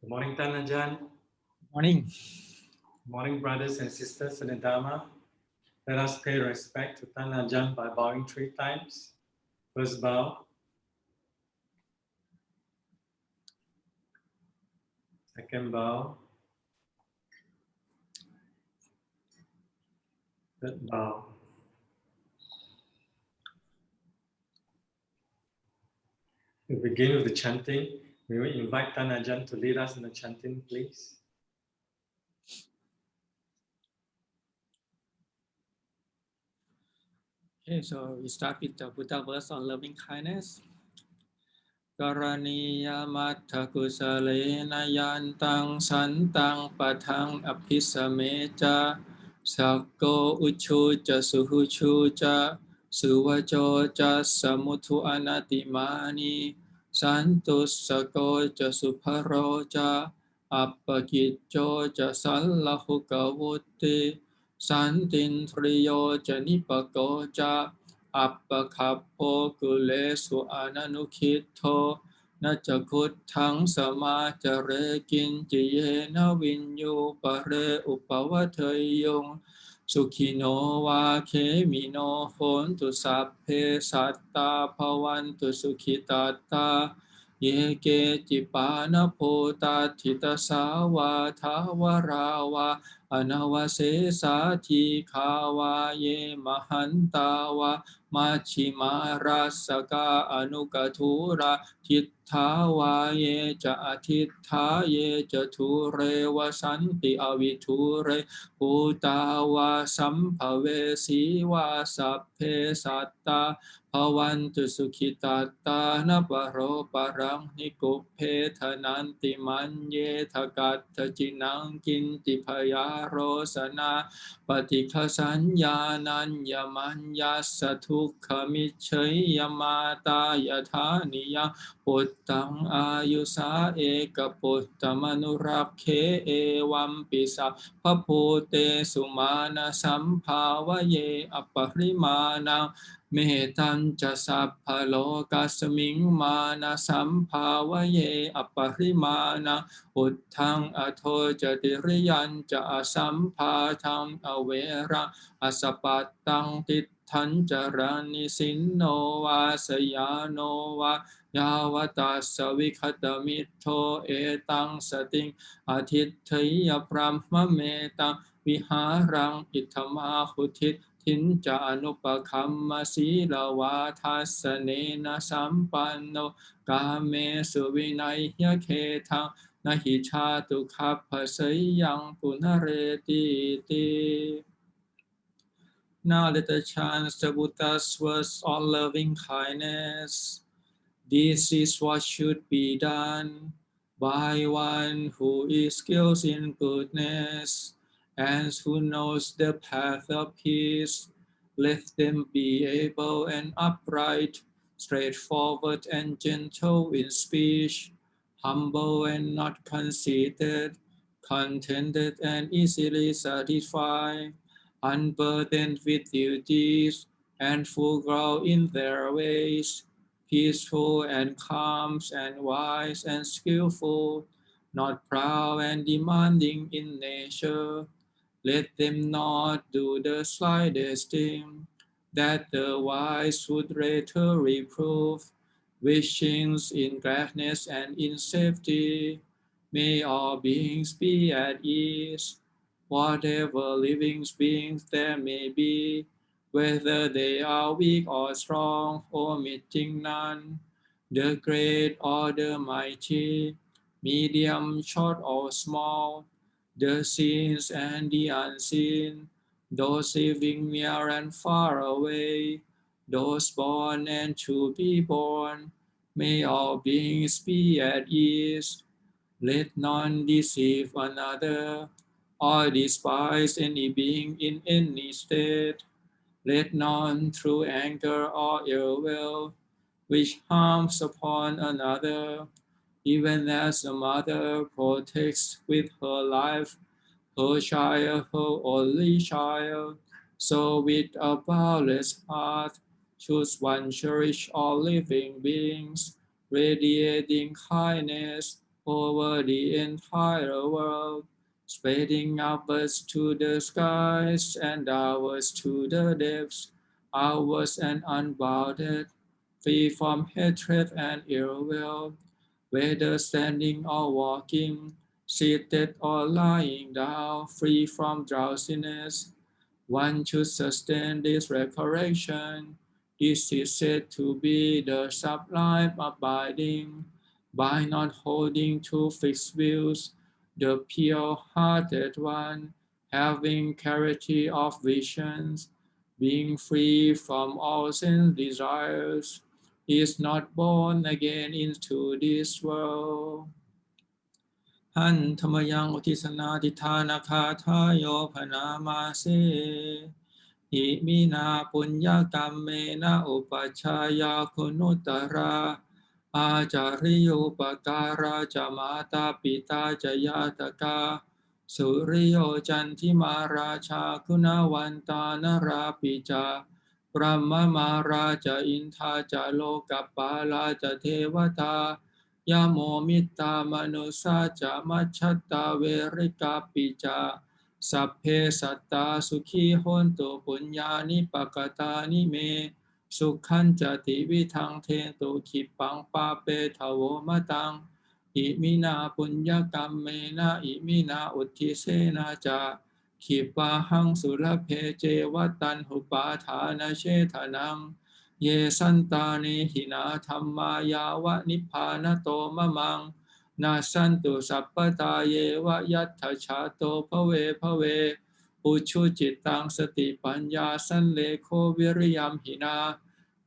Good morning, Ajahn. Morning. Good morning, brothers and sisters in the Dhamma. Let us pay respect to Ajahn by bowing 3 times. First bow. Second bow. Third bow. We begin with the chanting. We will invite Ajahn to lead us in the chanting, please. Okay, so we start with the Buddha verse on loving kindness. Karaniya mattha kusalena yantang santang patang abhisameja sakko uchu ja suhuchu ja suvajo ja samuthu anatimani santus sako ja suparo ja appakicco ja sallahu kavutti santin triyo ja nipako jaอัปปะคัปโพกุเลสุอนันุคิทโธนัจจคุตถังสมาจเรกินจิเยนะวินยูปะเรอุปวัฏเทยงสุขิโนวาเคมิโนโหนตุสัพเพสัตตาภวันตุสุขิตาตาเยเกจิปานโพตาทิตสาวาทาวราวาอนาวเสสาทีขาวาเยมหันตาวามัชชิมาราสกาอนุกทุระทิฏฐาวาเยจะอทิฏฐาเยจะทุเรวสันติอวิทุเรภูตาวาสัมภเวสีวาสัพเพสัตตาภวันตุสุขิตาตานปโรปรังนิกุเพทนันติมันเยทกัตถจินังกินติพยาโรสนาปฏิฆสัญญานัญญมัญญาสทุกขมิจฉยมาตายธานิยังปุตตังอายุสาเอกปุตตมนุรักเขเอวัมปิสัพพะภูเตสุมาณสัมภาวเยอปริมาณังเมตัญจะสัพพะโลกัสมิงมานะสัมภาวเยอปริมาณังอุทธังอโทจติริยัญจะอสัมภาทังอเวรังอสปัตตังติทันจรณิสินโนวาสยาโนวายาวตัสสวิคตมิทโธเอตังสติงอทิฏฐิยพรหมเมตังวิหารังอิทธมาหุทิทินจานุปคัมมสีลวาทัสสเนนะสัมปันโนกาเมสุวินัยยเขทังนะหิชาตุคัพพะสยังปุณเรติติ Now let us chant the Buddha's verse on loving kindness. This is what should be done by one who is skilled in goodness and who knows the path of peace. Let them be able and upright, straightforward and gentle in speech, humble and not conceited, contented and easily satisfied, unburdened with duties and frugal in their ways, peaceful and calm and wise and skillful, not proud and demanding in nature. Let them not do the slightest thing that the wise would rather reprove, wishing in gladness and in safety. May all beings be at ease, whatever living beings there may be, whether they are weak or strong, omitting none, the great or the mighty, medium, short or small, the seen and the unseen, those living near and far away, those born and to be born, may all beings be at ease. Let none deceive another, or despise any being in any state. Let none through anger or ill will wish harms upon another, even as a mother protects with her life her child, her only child. So with a boundless heart should one cherish all living beings, radiating kindness, over the entire world, spreading upwards to the skies and downwards to the depths, outwards and unbounded, free from hatred and ill will, whether standing or walking, seated or lying down, free from drowsiness. One should sustain this recollection. This is said to be the sublime abiding, by not holding to fixed views, the pure-hearted one, having clarity of visions, being free from all sense desires, is not born again into this world. หันธรรมยังอุทิศนาทิธานาคาทายโยพนามาเสหิมินาปุญญกรรมเมนะอุปัชฌายาคุณุตตราอาจาริโยปการาจามาตาปิตาจยาตกาสุริโยจันทิมาราชาคุณวันตานราปิจาพรหมมาราจาอินทาจาโลกัปปาลาจเทวตายาโมมิตามนุสาจามัชฌัตตาเวริกาปิจาสัพเพสัตตาสุขีโหนตุปุญญานิปกตานิเมสุขันจติวิทังเทตุขิปังปาเปทโวมะตังอิมินาปุญญกรรมเมนะอิมินาอุทิเสนาจาขิปาหังสุรเพเจวัตตันหุปาทานเชทนังเยสันตาเนหินาธรรมายาวะนิพพานโตมะมังนาสันตุสัพพตาเยวะยัตถชาโตภเวภเวอุชุจิตตังสติปัญญาสันเลโควิริยมหินา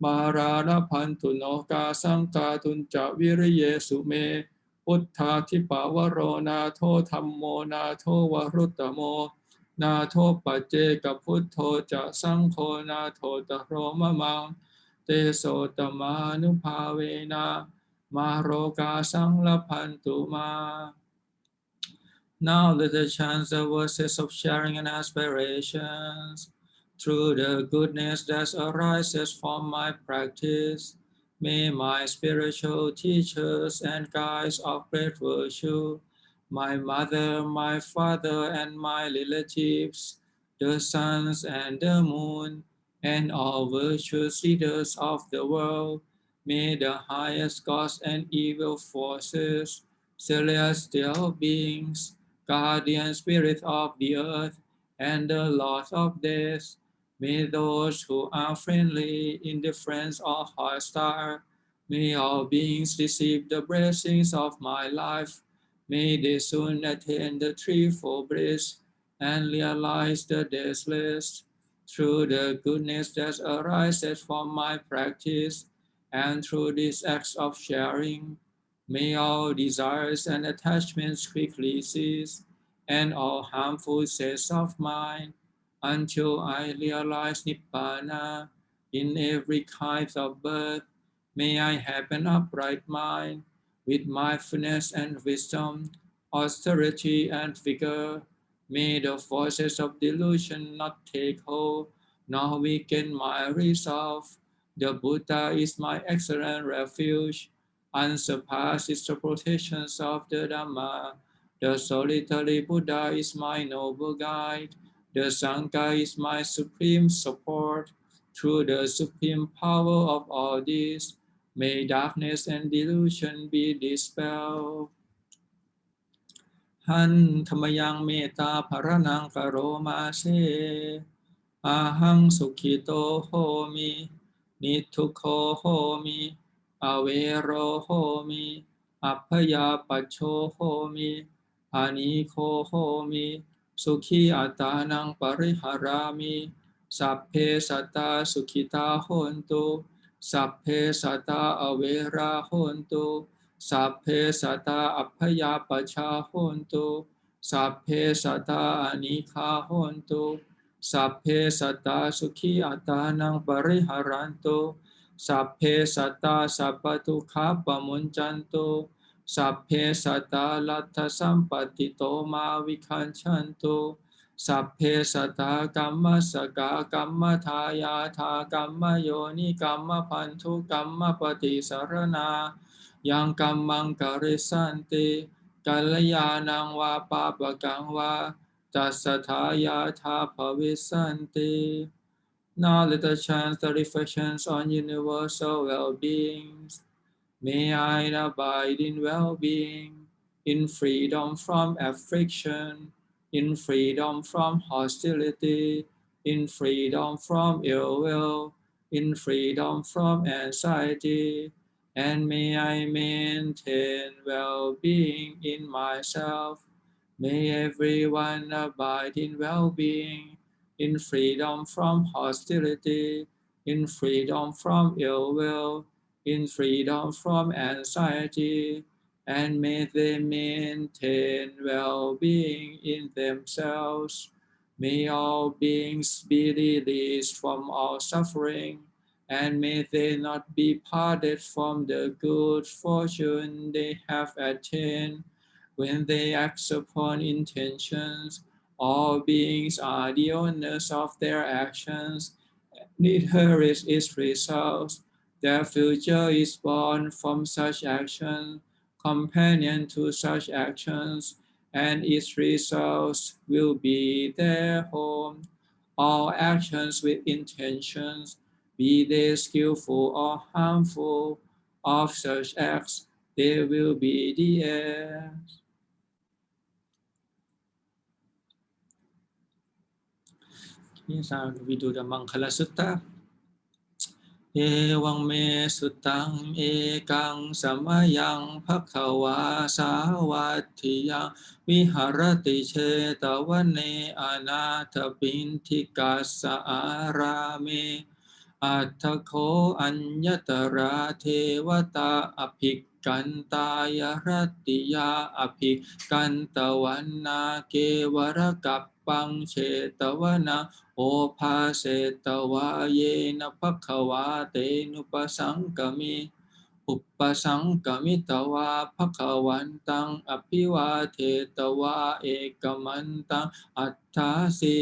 มาราณพันตุโนกาสังกาตุนจวิริเยสุเมพุทธาทิปาวโรนาโทธัมโมนาโทวรุตตโมนาโทปัจเจกพุทโธจะสังโฆนาโทตโรมะมังเตโสตมานุภาเวนะมาโรกาสังลพันตุมา Now let us chant the verses of sharing and aspirations. Through the goodness that arises from my practice, may my spiritual teachers and guides of great virtue, my mother, my father, and my relatives, the suns and the moon, and all virtuous leaders of the world, may the highest gods and evil forces, celestial beings, guardian spirit of the earth, and the Lord of death, may those who are friendly, indifferent, or hostile, may all beings receive the blessings of my life. May they soon attain the threefold bliss and realize the deathless. Through the goodness that arises from my practice, and through these acts of sharing, may all desires and attachments quickly cease, and all harmful states of mind, until I realize Nibbana in every kind of birth. May I have an upright mind, with mindfulness and wisdom, austerity and vigor. May the forces of delusion not take hold, nor weaken my resolve. The Buddha is my excellent refuge. Unsurpassed is the protections of the Dhamma. The solitary Buddha is my noble guide. The Sangha is my supreme support. Through the supreme power of all these, may darkness and delusion be dispelled. หันธรรมยังเมตตาภรนังกโรมาเสอาหังสุขิโตโหมินิทุกโขโหมิอเวโรโหมิอัพพยาปัชโชโหมิอานิโคโหมิสุขีอัตตานังปริหารามิสัพเพสัตตาสุขิตาโหนตุสัพเพสัตตาอเวราโหนตุสัพเพสัตตาอัพพยาปัชชาโหนตุสัพเพสัตตาอานิฆาโหนตุสัพเพสัตตาสุขีอัตตานังปริหารันตุสัพเพสัตตาสัพพทุกขาปมุญจันตุสัพเพสัตตาลัทธสัมปติโตมาวิคันชันตุสัพเพสัตตากัมมสกากัมมทายาทากัมมโยนิกัมมพันธุกัมมปฏิสารนา ยังกัมมังกริสันติกัลยาณังวาปาปกังวาตัสสะทายาทาภวิสันติ Now let us chant the reflections on universal well-being. May I abide in well-being, in freedom from affliction, in freedom from hostility, in freedom from ill will, in freedom from anxiety, and may I maintain well-being in myself. May everyone abide in well-being, in freedom from hostility, in freedom from ill will, in freedom from anxiety, and may they maintain well-being in themselves. May all beings be released from all suffering, and may they not be parted from the good fortune they have attained. When they act upon intentions, all beings are the owners of their actions, inherit its results. Their future is born from such action, companion to such actions, and its results will be their home. All actions with intentions, be they skillful or harmful, of such acts, they will be the heirs. นี่สาววิดูดัมมังคลสุตตะเอวังเมสุตังเอกังสมยังภัคควาสาวัตถิยังวิหารติเชตวันเนอนาถปินทิกัสสะอาราเมอัตถโคอัญญตราเทวตาอภิกันตายรติยาอภิกันตวันนาเกวรกัปปังเชตวนาโอภาเสตวาเยนะภัคควาเตนุปสังกมิอุปสังกมิตวาภัควันตังอภิวาเทตวาเอกมันตังอัตถาสิ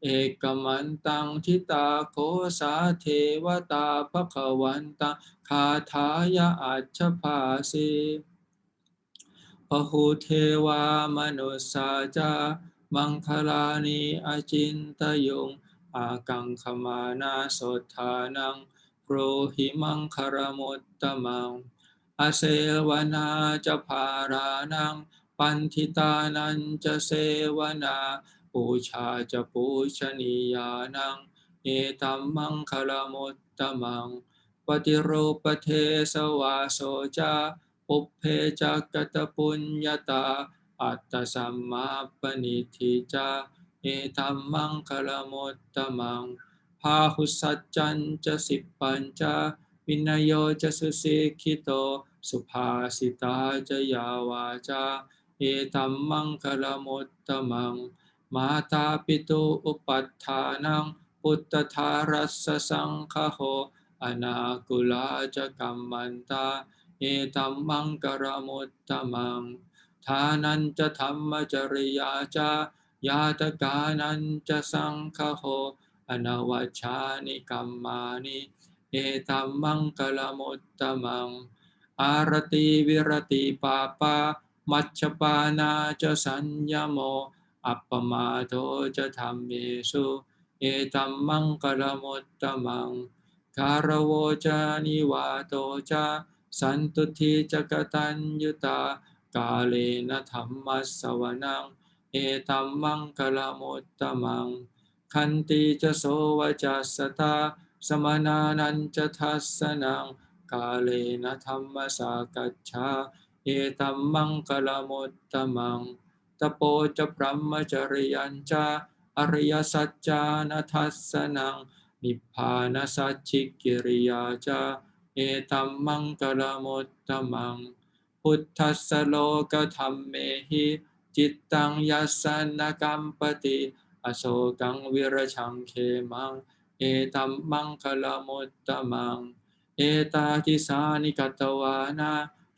เอกมันตังทิตาโคสาเทวตาภัควันตังคาถายะอัจฉภาสิพหุเทวามนุสสาจามังคลานิอจินตยุงอากังขมานาโสธานังโปรหิมังคารมุตตมังอเสวนาจะภารานังปันทิตานันจะเสวนาปูชาจะปูชนียานังเอตัมมังคารมุตตมังปฏิรูปเทสวาโสจาปุพเพจักกตปุญญาตาอัตตสัมมาปณิทิจาเอธัมมังคลมุตตมังพาหุสัจจันจะสิปปัญจาวินโยจะสุสิกิโตสุภาสิตาจะยาวาจาเอธัมมังคลมุตตมังมาตาปิตุอุปัฏฐานังพุทธทารัสสะสังฆโหอนาคุลาจะกัมมันตาเอธัมมังคลมุตตมังทานันจะธรรมจริยาจายาตกานันจะสังฆโหอนวัชชานิกัมมานิเอตัมมังคลมุตตมังอารติวิรติปาปามัชฌปานาจะสัญญโมอัปปมาโทจะธัมเมสุเอตัมมังคลมุตตมังคารโวจะนิวาโตจะสันตุทิจักตัญญุตากาเลนะธัมมัสสวนังเอธัมมังคลมุตตมังขันติจะโสวจัสสตาสมนานันจะทัสสนังกาเลนะธัมมสากัจฉาเอธัมมังคลมุตตมังตโปจะพรหมจริยัญจาอริยสัจจานะทัสสนังนิพพานสัจฉิกิริยาจาเอธัมมังคลมุตตมังพุทธัสสะโลกธัมเมหิจิตตังยัสสนกัมปติอโศกังวิรชังเขมังเอตัมมังคลมุตตมังเอตาทิสานิกัตวานา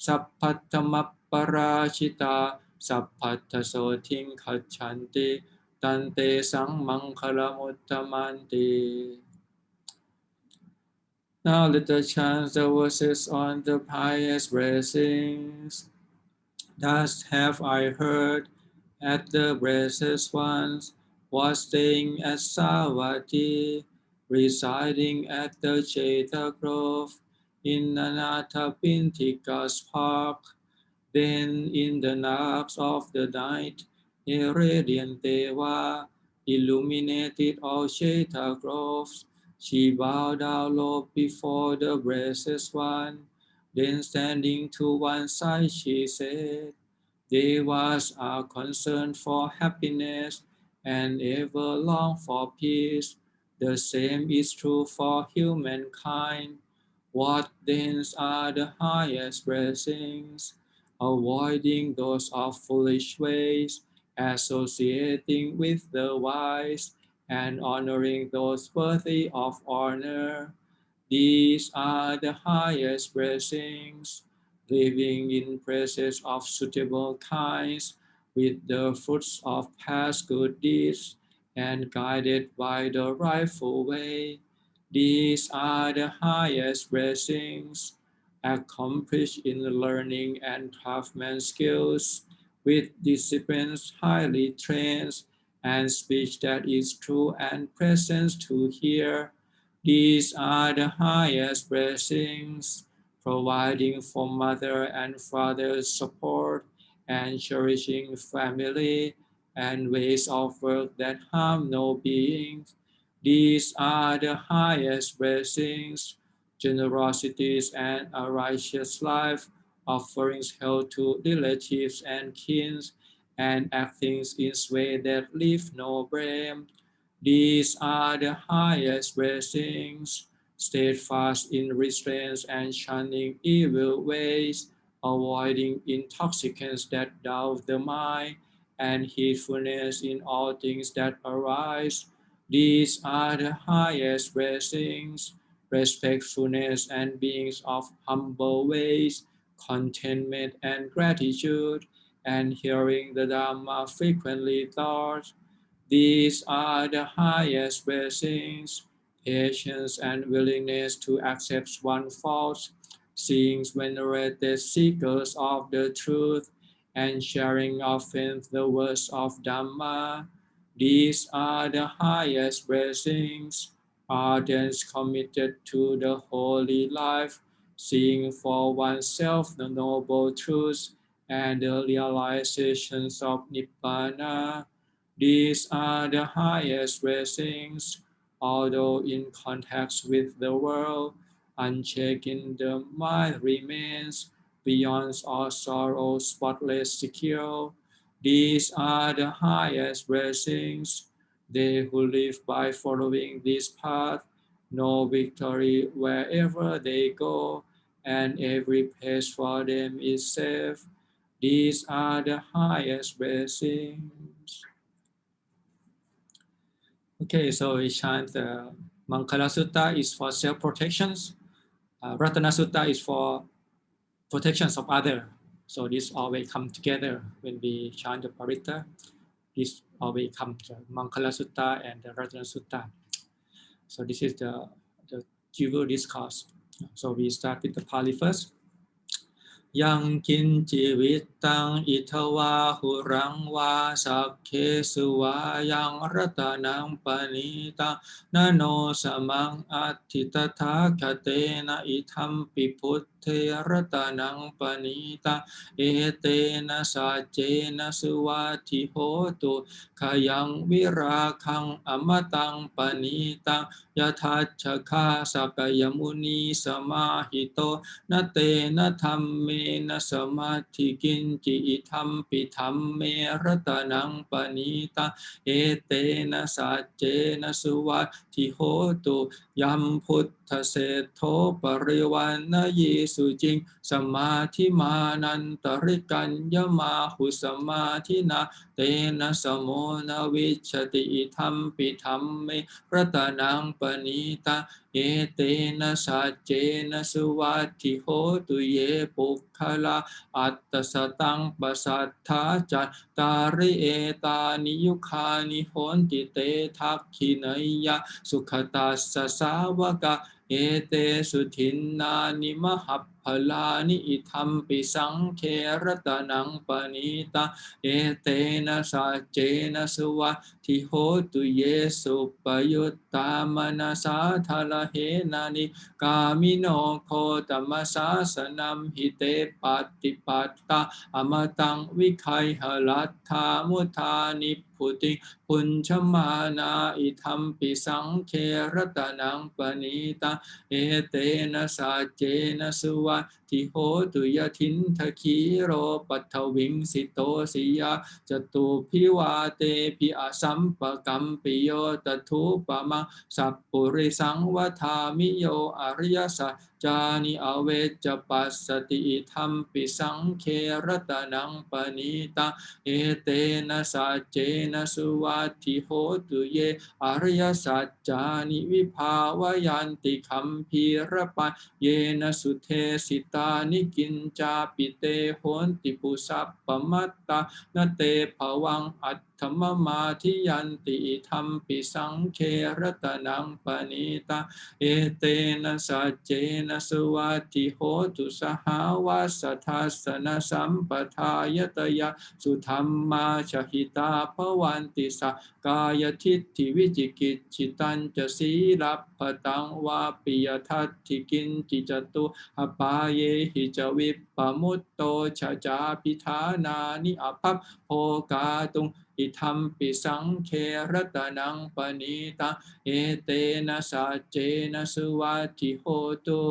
สัพพัทธมัปปราชิตาสัพพัทธโสทิงคัจฉันติตันเตสังมังคลมุตตมันติ Now let us chant the verses on the pious blessings. Thus have I heard at the blessed ones, was staying at Savatthi, residing at the Chetha Grove, in Anathapindika's park. Then in the knobs of the night, a radiant Deva illuminated all Chetha groves. She bowed down low before the blessed one. Then standing to one side, she said, Devas are concerned for happiness and ever long for peace. The same is true for humankind. What then are the highest blessings? Avoiding those of foolish ways, associating with the wise, and honoring those worthy of honor. These are the highest blessings. Living in presence of suitable kinds, with the fruits of past good deeds, and guided by the rightful way. These are the highest blessings. Accomplished in learning and craftsman skills, with disciplines highly trained, and speech that is true and presence to hear. These are the highest blessings, providing for mother and father's support, and cherishing family, and ways of work that harm no being. These are the highest blessings, generosities and a righteous life, offerings held to relatives and kin, and actings in ways that leave no blame. These are the highest blessings, steadfast in restraints and shunning evil ways, avoiding intoxicants that dull the mind, and heedfulness in all things that arise. These are the highest blessings, respectfulness and beings of humble ways, contentment and gratitude, and hearing the Dhamma frequently taught. These are the highest blessings, patience and willingness to accept one's faults, seeing venerated seekers of the truth, and sharing often the words of Dhamma. These are the highest blessings, ardent committed to the holy life, seeing for oneself the noble truths and the realizations of Nibbana. These are the highest blessings, although in contact with the world, unshaken the mind remains, beyond all sorrow, spotless, secure. These are the highest blessings. They who live by following this path know victory wherever they go, and every place for them is safe. These are the highest blessings. Okay, so we chant the Mangala Sutta is for self-protection. Ratana Sutta is for protections of others. So this always come together when we chant the Parita. This always come to Mangala Sutta and the Ratana Sutta. So this is the Jiva discourse. So we start with the Pali first. Yang kinjivittang itava hurang sakhe suva yang ratanang panita nano samang athitatha katena itham piputte ratanang panita etena sajena suvati hotu kayang virakang amatang panita yathachakha sapayamuni samahito na te na thamme na samadhi kinci ithampi thamme ratanang panita ete na sace na suvati hotu yamพุทธเศรษโธปริวันนะเยสุจิงสมาธิมานันตริกัญญมาหุสมาธินาเตนะสโมนะวิชติอิธัมปิธัมเมรัตนังปณิตาเอเตนะสัจเจนะสุวัตถิโหตุเยปุคคลาอัตตสตังปสัทธาจัตตาริเอตานิยุคานิโหนติเตทักขินัยยะสุขตัสสะสาวกะ เอเตสุทินนานิมหัพพลานิอิทัมปิสังเครตนังปณิตาเอเตนะสัจเจนะสวัสทิโหตุเยสุปยุตตามนาสาทาลเหนานิกามิโนโคตมสาสนัมหิเตปัตติปัตตาอมตังวิคัยหลัตถามุทานิพุติปุญชมานาอิทัมปิสังเครตนังปณิตาเอเตนะสัจเจนะสุวัตทิโหตุยทินทคีโรปัทวิงสิโตสิยาจตุพิวาเตพิอสัมปกัมปิโยตถุปะมังสัพปุริสังวทามิโยอริยสัจจานิอเวจปัสสติอิทัมปิสังเครตนังปณิตาเอเตนะสัจเจนะสุวัตถิโหตุเยอริยสัจจานิวิภาวยันติคัมภีระปัญเยนะสุเทสิตานิกินจาปิเตโหนติปุสัพปมัตตานเตภวังอัตถมมาทิยันติธัมปิสังเครตนังปณิตาเอเตนะสัจเจนะสุวัตถิโหตุสหาวาสทัสสนสัมปทายตยาสุธัมมาชหิตาภวันติสกายทิฏฐิวิจิกิจจิตัญจะสีลัพพตังวาปิยทัตถิกินจิจตุอปาเยหิจวิปปมุตโตชะจาปิธานานิอภัพโภกาตุงอิทัมปิสังเครตนังปณิตาเอเตนะสัจเจนะสุวัตถิโหตุ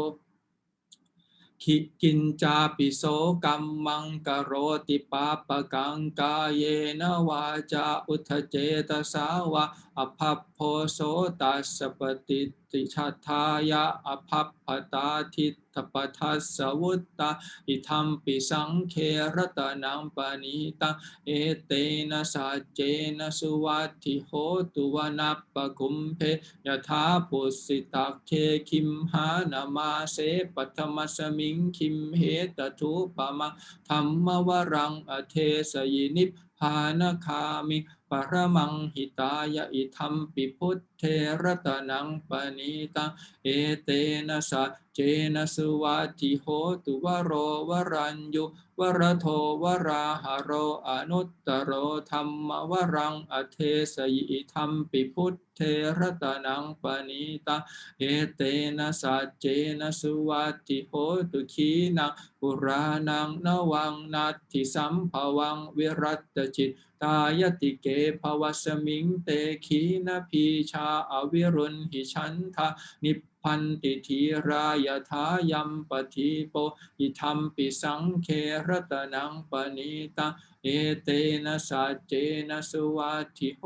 ขิกินจาปิโสกัมมังกโรติปาปะกังกาเยนะวาจาอุทธเจตสาวะอภัพโพโสตัสสปฏิติชัทธายะอภัพปตาทิตปทัสสวุตตาอิทัมปิสังเครตนังปณิตาเอเตนะสัจเจนะสุวัตถิโหตุวนัปปะคุมเพยถาปุสิตักเคคิมหานามาเสปัทมัสมิงคิมเหตถุปะมังธัมมวรังอเทสยินิพพานคามิปรมังหิตายะอิทัมปิพุทเทรตนังปณิตาเอเตนะสัจเจนะสุวัตถิโหตุวโรวรัญยุวรโทวราหโรอนุตตโรธัมมวรังอเทสยิธัมปิพุทเทรตนังปณิตาเอเตนะสัจเจนะสุวัตถิโหตุขีนังปุรานังนวังนัตถิสัมภวังวิรัตตจิตตายติเกภวสมิงเตขีนาพีชาอวิรุณหิชันทานิพันติธีรายถายัมปทิโปอิทัมปิสังเครตนังปณิตาเอเตนะสัจเจนะสุวัตถิโห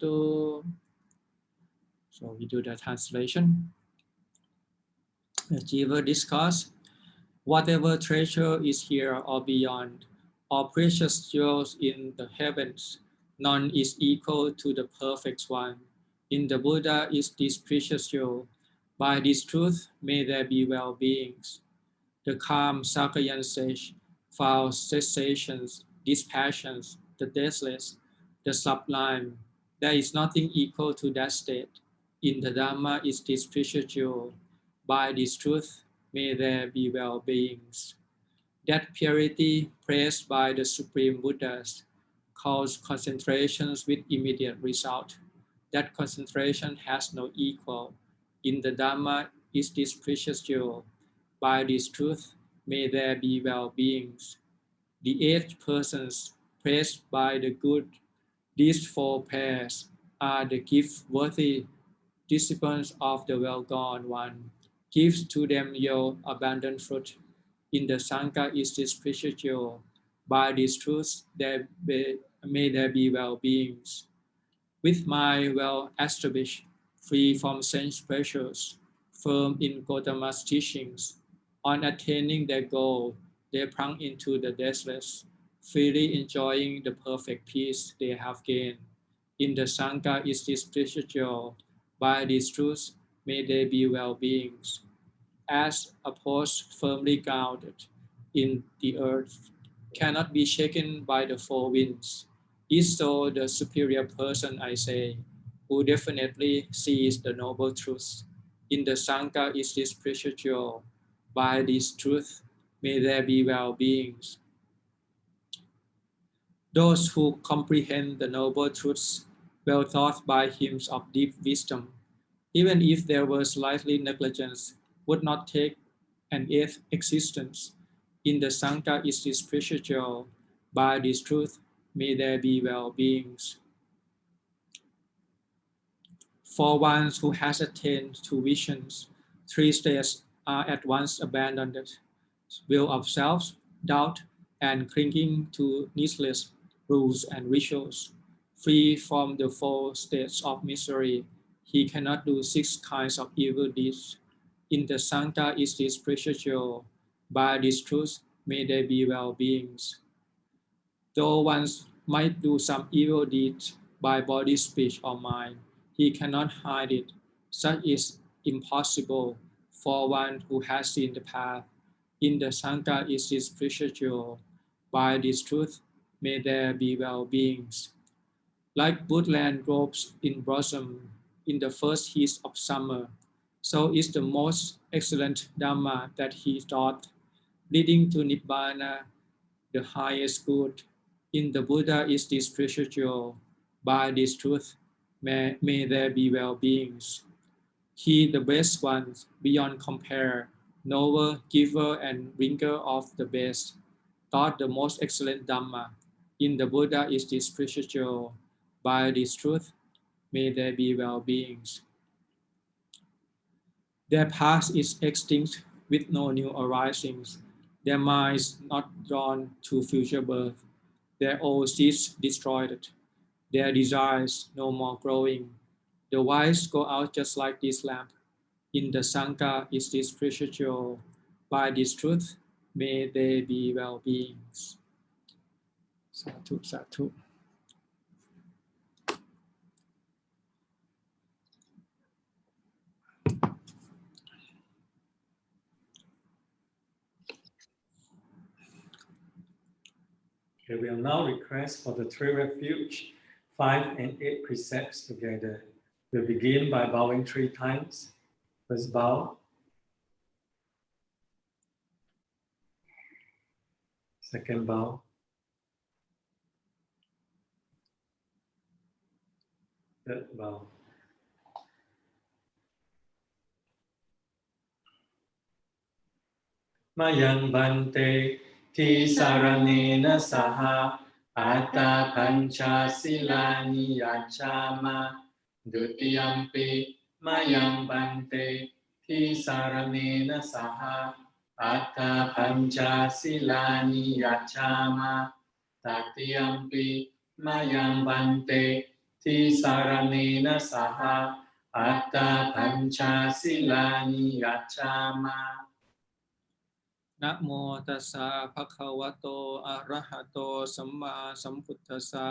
ตุ So we do the translation. The Jiva discuss whatever treasure is here or beyond, or precious jewels in the heavens, none is equal to the perfect one. In the Buddha is this precious jewel. By this truth, may there be well-beings. The calm Sakayan sage found cessations, dispassions, the deathless, the sublime. There is nothing equal to that state. In the Dhamma is this precious jewel. By this truth, may there be well-beings. That purity praised by the Supreme Buddhas calls concentrations with immediate result. That concentration has no equal. In the Dhamma is this precious jewel. By this truth, may there be well-beings. The 8 persons praised by the good, these 4 pairs are the gift-worthy disciples of the well-gone one. Give to them your abundant fruit. In the Sangha is this precious jewel. By this truth, may there be well-beings. With mind well established, free from sense pressures, firm in Gautama's teachings, on attaining their goal, they plunge into the deathless, freely enjoying the perfect peace they have gained. In the Sangha is this precious jewel. By this truth, may there be well-beings. As a post firmly grounded in the earth, cannot be shaken by the 4 winds, is so the superior person, I say, who definitely sees the noble truth. In the Sangha is this precious jewel. By this truth, may there be well-beings. Those who comprehend the noble truths, well taught by hymns of deep wisdom, even if there was slightly negligence, would not take an eighth existence. In the Sangha is this precious jewel. By this truth, may there be well-beings. For one who has attained to visions, three states are at once abandoned: will of self, doubt, and clinging to needless rules and rituals. Free from the four states of misery, he cannot do six kinds of evil deeds. In the Sangha is this precious jewel. By this truth, may there be well-beings. Though one might do some evil deeds by body, speech, or mind, he cannot hide it. Such is impossible for one who has seen the path. In the Sangha is this precious jewel. By this truth, may there be well-beings. Like woodland groves in blossom in the first heat of summer, so is the most excellent Dhamma that he taught, leading to Nibbana, the highest good. In the Buddha is this precious jewel. By this truth, may there be well-beings. He, the best one, beyond compare, knower, giver, and bringer of the best, taught the most excellent Dhamma. In the Buddha is this precious jewel. By this truth, may there be well-beings. Their past is extinct with no new arisings. Their minds not drawn to future birth. Their old seeds destroyed. Their desires no more growing. The wise go out just like this lamp. In the Sangha is this precious jewel. By this truth, may there be well-beings. Sadhu, sadhu. Okay, we will now request for the three refuge, 5 and 8 precepts together. We'll begin by bowing 3 times. First bow. Second bow. Third bow. Mayang bante ti saranena saha atta pancha silani yachama dutiyampi mayang bante ti saranena saha atta pancha silani yachama tatiyampi mayang bante ti saranena saha atta pancha silani yachama. นะโมตัสสะภะคะวะโตอะระหะโตสัมมาสัมพุทธัสสะ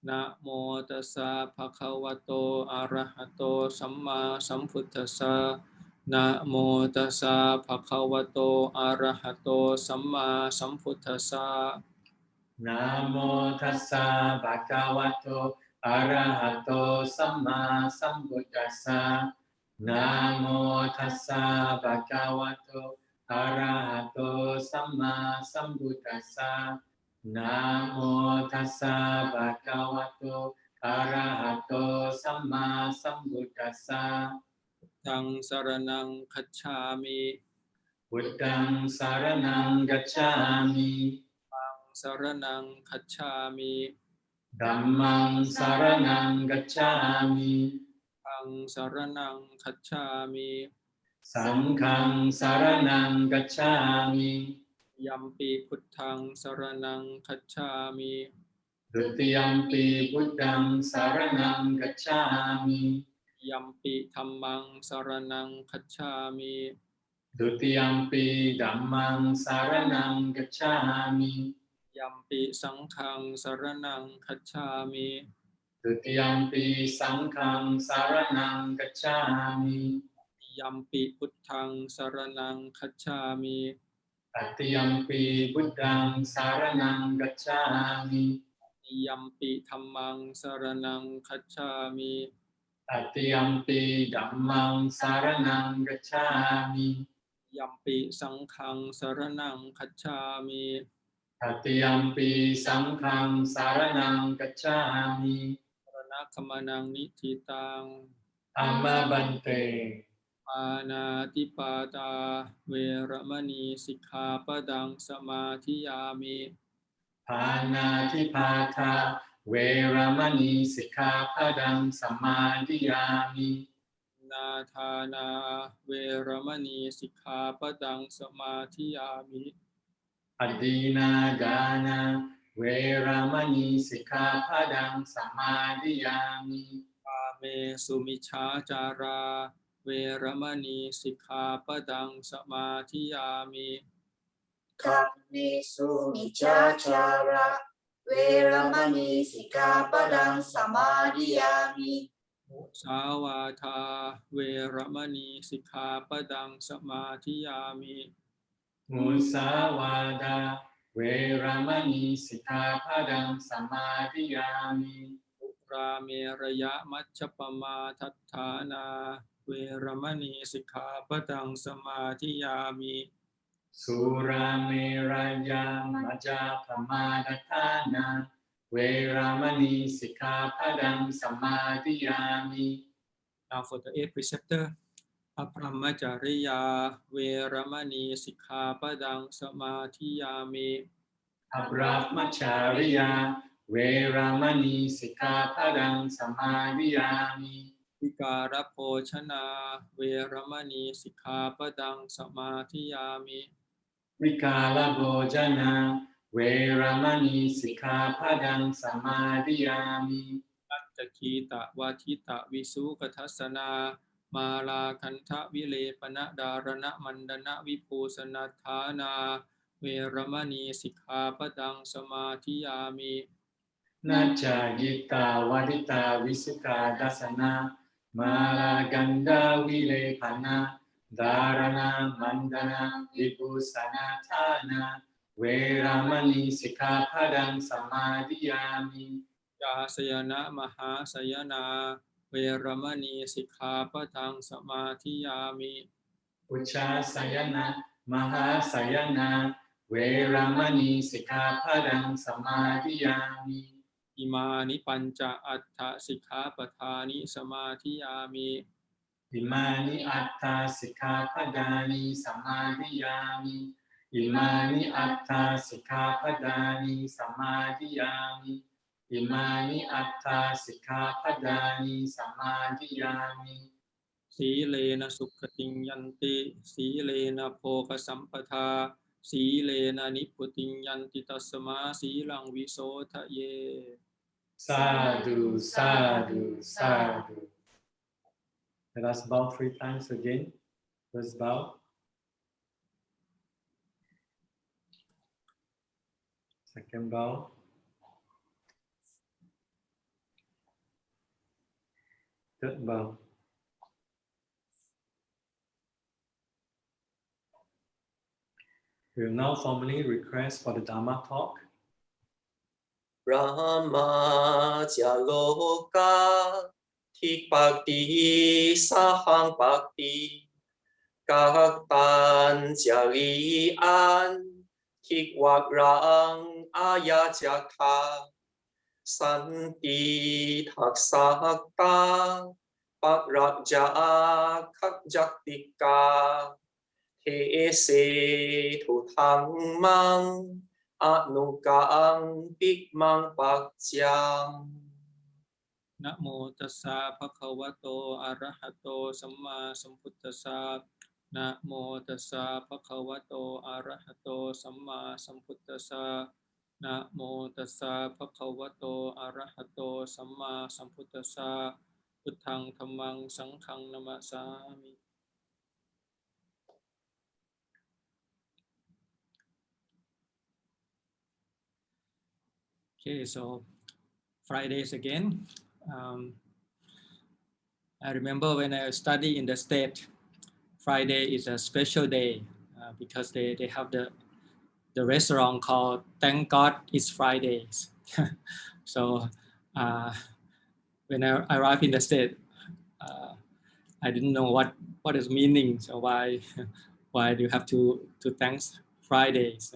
นะโมตัสสะภะคะวะโตอะระหะโตสัมมาสัมพุทธัสสะนะโมตัสสะภะคะวะโตอะระหะโตสัมมาสัมพุทธัสสะนะโมตัสสะภะคะวะโตอะระหะโตสัมมาสัมพุทธัสสะนะโมตัสสะภะคะวะโตอะระหะโตสัมมาสัมพุทธัสสะนะโมตัสสะภะคะวะโตอะระหะโตสัมมาสัมพุทธัสสะธังสรณังคัจฉามิพุทธังสรณังคัจฉามิธังสรณังคัจฉามิธัมมังสรณังคัจฉามิธังสรณังคัจฉามิสังฆังสรณังคัจฉามิยัมปิพุทธังสรณังคัจฉามิดุติยัมปิพุทธังสรณังคัจฉามิยัมปิธัมมังสรณังคัจฉามิดุติยัมปิธัมมังสรณังคัจฉามิยัมปิสังฆังสรณังคัจฉามิดุติยัมปิสังฆังสรณังคัจฉามิยัมปิพุทธังสรณังคัจฉามิตติยัมปิพุทธังสรณังคัจฉามิยัมปิธัมมังสรณังคัจฉามิ Tatiyampi dhammam saranam gacchami. Yampi sanghang saranang kacchami. Tatiyampi sangham saranam gacchami. Saranakammanang nititang. Amma bante. Pānātipada Veramani Sikkhapadang Samadhiyami. Pānātipāta Veramani Sikkhapadang Samadhiyami. Nāthāna Veramani Sikkhapadang Samadhiyami. Adina Dana Veramani Sikkhapadang Samadhiyami. Kāme Sumichācara Veramani Sikkhapadang Samadhiyami. Kamesu michachara Veramani Sikkhapadang Samadhiyami. Musāvātā Veramani Sikkhapadang Samadhiyami. Musāvāda Veramani Sikkhapadang Samadhiyami. Rameraya Macchapama Tatthana Veramani Sikkhapadang Samadhiyami. Surameraya Majjapamadatthana Veramani Sikkhapadang Samadhiyami. Now for the 8th preceptor, Apramacariya Veramani Sikkhapadang Samadhiyami. Abrahmacharya Veramani Sikkhapadang Samadhiyami. Vikara Pochana Veramani Sikkhapadang Samadhiyami. Vikala Bhojana Veramani Sikkhapadang Samadhiyami. Attakita Vatita Visukatassana Mala Kantha Vilepana Dharana Mandana Vipusanathana Veramani Sikkhapadang Samadhiyami. Nacha Gita Vadita Visuka Dasana Mala Ganda Vilepana Dharana Mandana Vipusanathana Veramani Sikkhapadang Samadhiyami. Yasayana Mahasayana Veramani Sikkhapadang Samadhiyami. Uchasayana Mahasayana Veramani Sikkhapadang Samadhiyami. Imani Pancha Atta Sikkhapadani Samadhiyami. Imani Atta Sikkhapadani Samadhiyami. Imani Atta Sikkhapadani Samadhiyami. Imani Atta Sikkhapadani Samadhiyami. Sīlena Sukhating Yanti, Sīlena Phoka Sampatha, Sīlena Nipputing Yanti Tassama Sīlang Visothaye. Sadhu, sadhu, sadhu. Let us bow 3 times again. First bow. Second bow. Third bow. We will now formally request for the Dhamma Talk. Brahma Jaloka Thik Bhakti Sahang Bhakti Các Tan Jali An Thik Wak Rang Ayajaka Santi Thak Sakta Pak Raja Khak Jaktika Thế Se Thủ Thăng Mang Anugang Big Mang Bak Jiang. Namo Tassa Bhagavato Arahato Samma Sambuddhassa. Namo Tassa Bhagavato Arahato Samma Sambuddhassa. Namo Tassa Bhagavato Arahato Samma Sambuddhassa. Buddhaṃ Dhammang Sanghang Namasami. Okay, so Fridays again. I remember when I studied in the state, Friday is a special day because they have the restaurant called Thank God It's Fridays. So when I arrived in the state, I didn't know what is meaning. So why do you have to thank Fridays?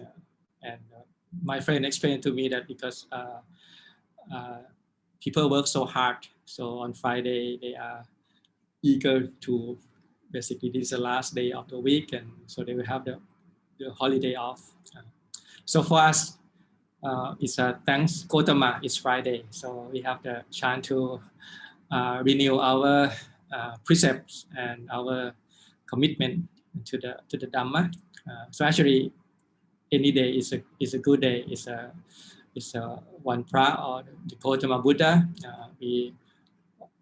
And my friend explained to me that because people work so hard, so on Friday they are eager to basically this is the last day of the week, and so they will have the holiday off. So for us, it's a thanks Gotama. It's Friday, so we have the chance to renew our precepts and our commitment to the Dhamma. So actually, any day is a good day. It's a one pra or the Gotama Buddha. We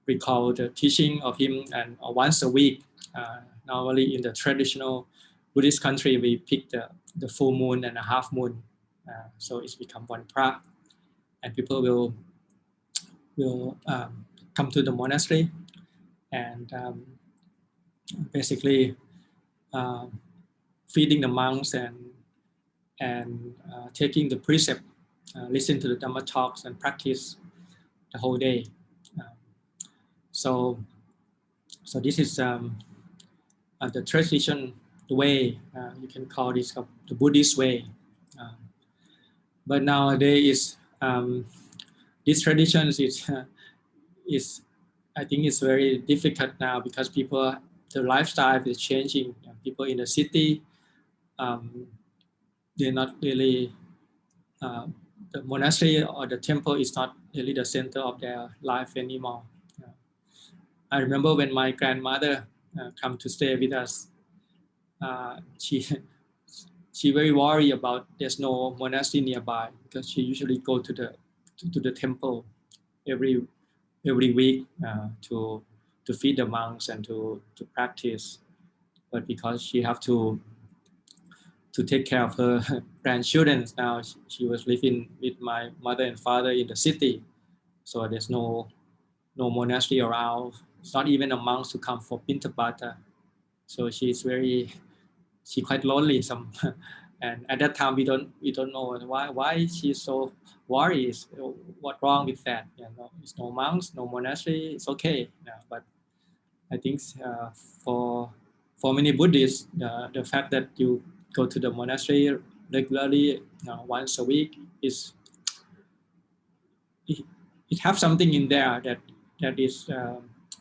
recall the teaching of him, and once a week. Normally in the traditional Buddhist country, we pick the full moon and a half moon. So it's become one pra, and people will come to the monastery and basically feeding the monks and taking the precept, listen to the Dhamma talks and practice the whole day. So this is the tradition, the way you can call this the Buddhist way. But nowadays, this tradition is I think it's very difficult now because the lifestyle is changing. People in the city, they're not really the monastery or the temple is not really the center of their life anymore. I remember when my grandmother come to stay with us, she very worried about there's no monastery nearby because she usually go to the temple every week to feed the monks and to practice. But because she have to take care of her grandchildren, now she was living with my mother and father in the city, so there's no monastery around. It's not even a monk to come for Pintabata. So she quite lonely. And at that time we don't know why she's so worried. What's wrong with that? It's no monks, no monastery. It's okay. But I think for many Buddhists, the fact that you go to the monastery regularly once a week it has something in there that is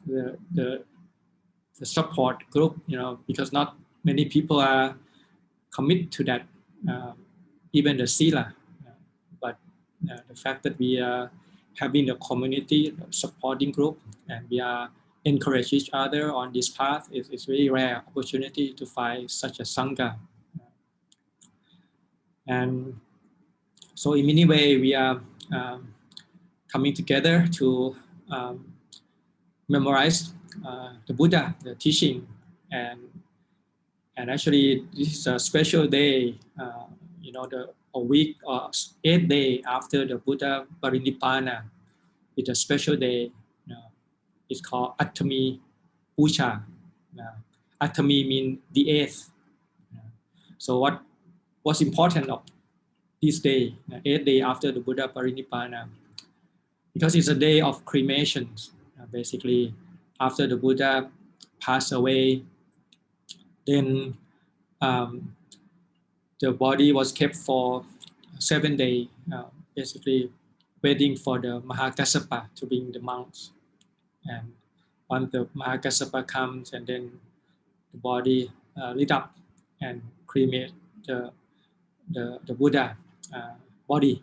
the support group, because not many people are commit to that, even the sila. But the fact that we are having a community supporting group and we are encourage each other on this path is very rare opportunity to find such a sangha. And so in many ways we are coming together to memorize the Buddha, the teaching, and actually this is a special day, a week or 8 days after the Buddha Parinibbana. It's a special day. It's called Attami Puja. Attami means the 8th. So what's important of this day, 8 days after the Buddha Parinibbana? Because it's a day of cremations. Basically, after the Buddha passed away, then the body was kept for 7 days, basically waiting for the Mahakassapa to bring the monks. And once the Mahakassapa comes, and then the body lit up and cremate the Buddha body.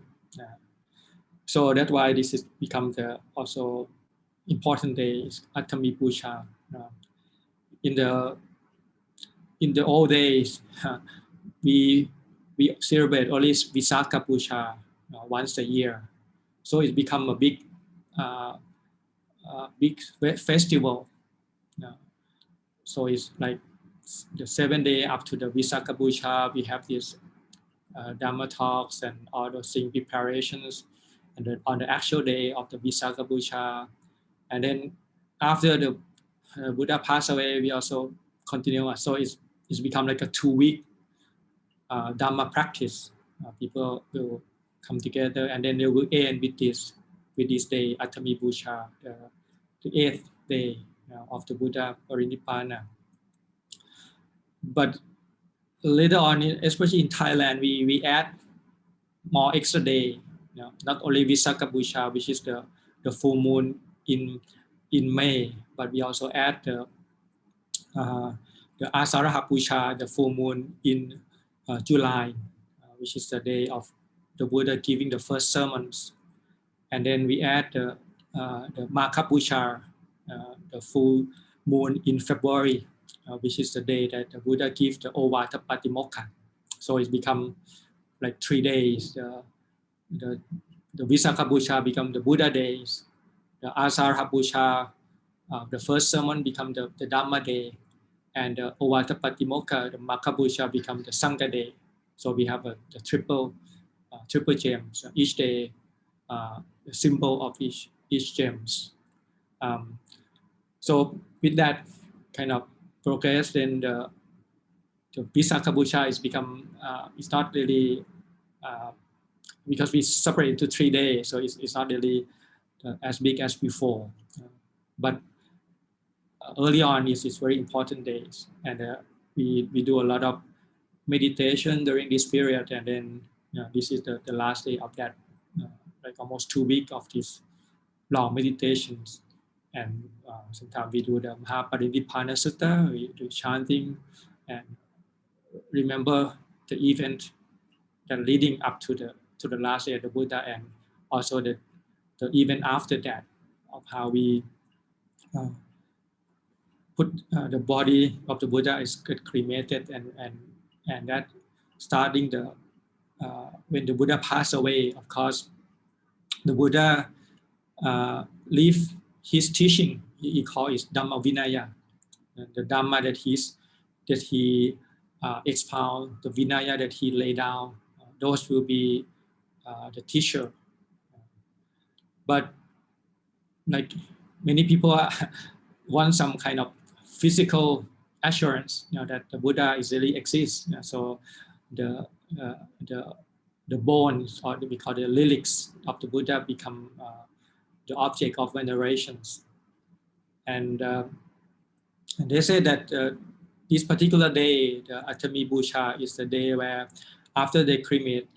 So that's why this has become the also important day, Attami Puja. In the old days, we celebrate only Visakha Puja once a year. So it's become a big festival. So it's like the 7 days up to the Visakha Puja, we have this Dhamma talks and all those things, preparations, and then on the actual day of the Visakha Puja, and then after the Buddha passed away, we also continue. So it's become like a 2-week Dhamma practice. People will come together, and then they will end with this day, Attami Puja, the 8th day of the Buddha Parinibbana. But later on, especially in Thailand, we add more extra day. Not only Visakha Busha, which is the full moon in May, but we also add the Asaraha Busha, the full moon in July, which is the day of the Buddha giving the first sermons. And then we add the Magha Busha, the full moon in February, which is the day that the Buddha gives the Ovata Patimokkha. So it's become like 3 days. The Visakha Busha become the Buddha days. The Asaraha Busha, the first sermon become the Dhamma day. And the Ovata Patimokkha, the Magha Busha become the Sangha day. So we have the triple gems. Each day, the symbol of each gems. So with that kind of progress, then the Visakha Busha is become it's not really because we separate into 3 days, so it's not really as big as before. But early on, it's very important days, and we do a lot of meditation during this period, and then this is the last day of that, like almost 2 weeks of this long meditations. And sometimes we do the Parinibbana Sutta, we do chanting, and remember the event that leading up to the last day of the Buddha, and also the event after that, of how we put the body of the Buddha is cremated, and that starting when the Buddha passed away, of course, the Buddha leave his teaching. He called it Dhamma Vinaya, the Dhamma that he expound, the Vinaya that he laid down. Those will be the teacher. But like many people want some kind of physical assurance, that the Buddha is really exists. So the bones, or we call the relics of the Buddha, become the object of venerations. And they say that this particular day, the Atami Busha, is the day where after they cremate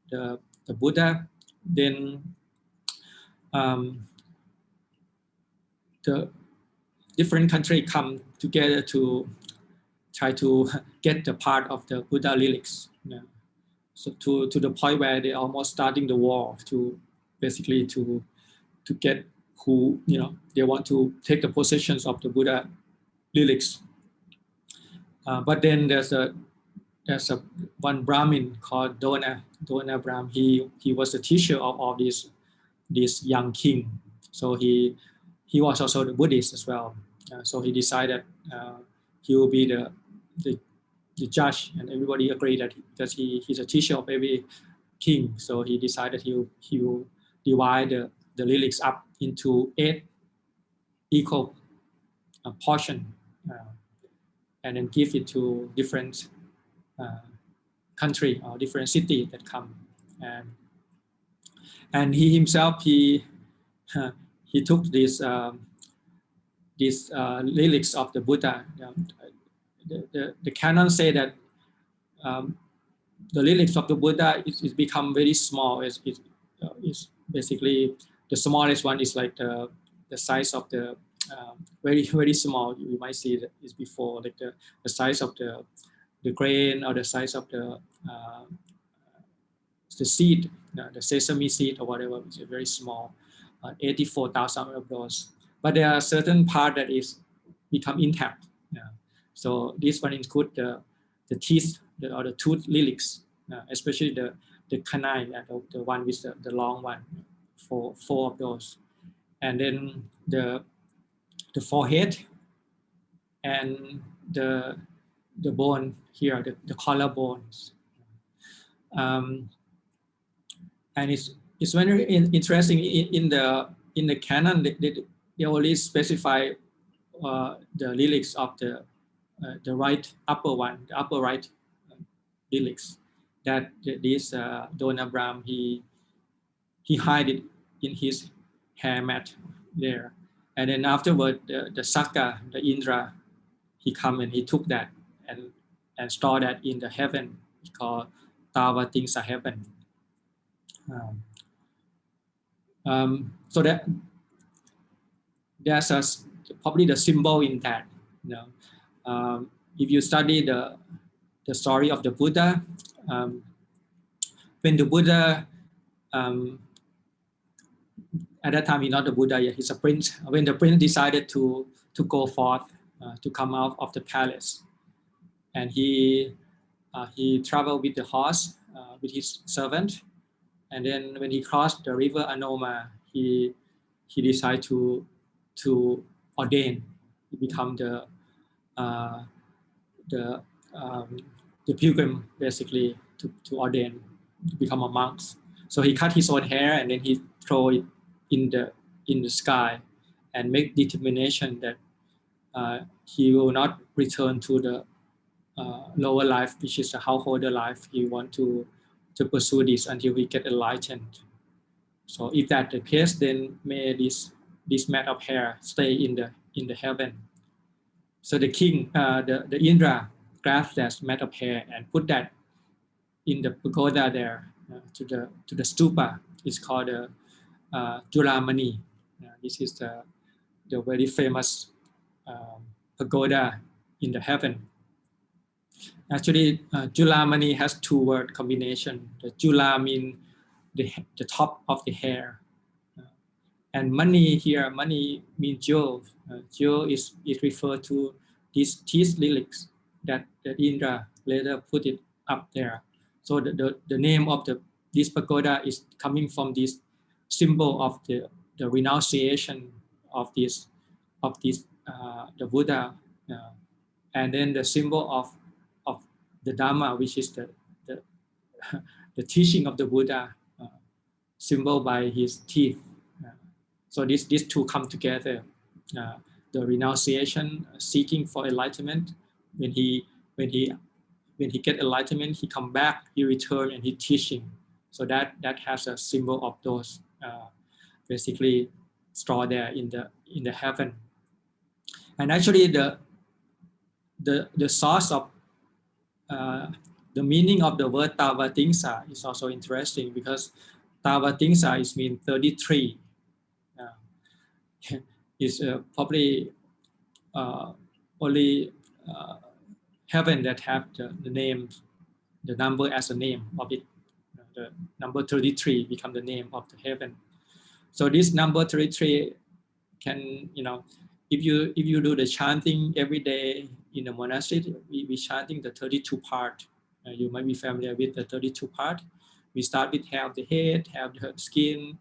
the Buddha, then the different countries come together to try to get the part of the Buddha relics. So to the point where they're almost starting the war to basically to get who, they want to take the possessions of the Buddha relics. But then there's one Brahmin called Dona Brahmin. He was the teacher of all this young king. So he was also the Buddhist as well. So he decided he will be the judge, and everybody agreed that because he's a teacher of every king. So he decided he will divide the relics up into 8 equal portions, and then give it to different country or different city that come. And he himself, he took these relics of the Buddha. The canon say that the relics of the Buddha is become very small. It's basically the smallest one is like the size of the very, very small. You might see that is before, like the size of the grain, or the size of the seed, the sesame seed or whatever, which is very small, 84,000 of those. But there are certain part that is become intact. So this one include the teeth, or the tooth relics, especially the canine, the one with the long one, for 4 of those. And then the forehead, and the bone here, the collarbones. And it's very interesting in the canon. They only specify the relics of the right upper one, the upper right relics, that this Dona Brahmin he hide it in his hair mat there, And then afterward, the Sakka, the Indra, he come and he took that and store that in the heaven. It's called Tavatingsa heaven. So that there's probably the symbol in that. If you study the story of the Buddha, when the Buddha at that time he's not the Buddha yet, he's a prince. When the prince decided to go forth, to come out of the palace, and he traveled with the horse, with his servant, and then when he crossed the river Anoma, he decided to ordain, to become the pilgrim, basically, to ordain, to become a monk. So he cut his own hair and then he throw it in the sky and make determination that he will not return to the lower life, which is the householder life. He want to pursue this until he get enlightened. So if that's the case, then may this mat of hair stay in the heaven. So the king, the Indra, grabbed that mat of hair and put that in the pagoda there, to the stupa. It's called the Julamani. This is the very famous pagoda in the heaven. Actually, Julamani has two word combination. The Jula means the top of the hair, and mani here, mani means jewel. Jewel is referred to these teeth lilies that Indra later put it up there. So the name of this pagoda is coming from this symbol of the renunciation of this the Buddha, and then the symbol of the Dhamma, which is the teaching of the Buddha, symbol by his teeth. So these two come together. The renunciation, seeking for enlightenment. When he get enlightenment, he come back, he return, and he teaching. So that has a symbol of those basically stored there in the heaven. And actually the source of the meaning of the word Tavatingsa is also interesting, because Tavatingsa is mean 33. Is probably only heaven that have the name, the number as a name of it. The number 33 become the name of the heaven. So this number 33 can, if you do the chanting every day in the monastery, we chanting the 32 part. You might be familiar with the 32 part. We start with hair of the head, hair of the skin,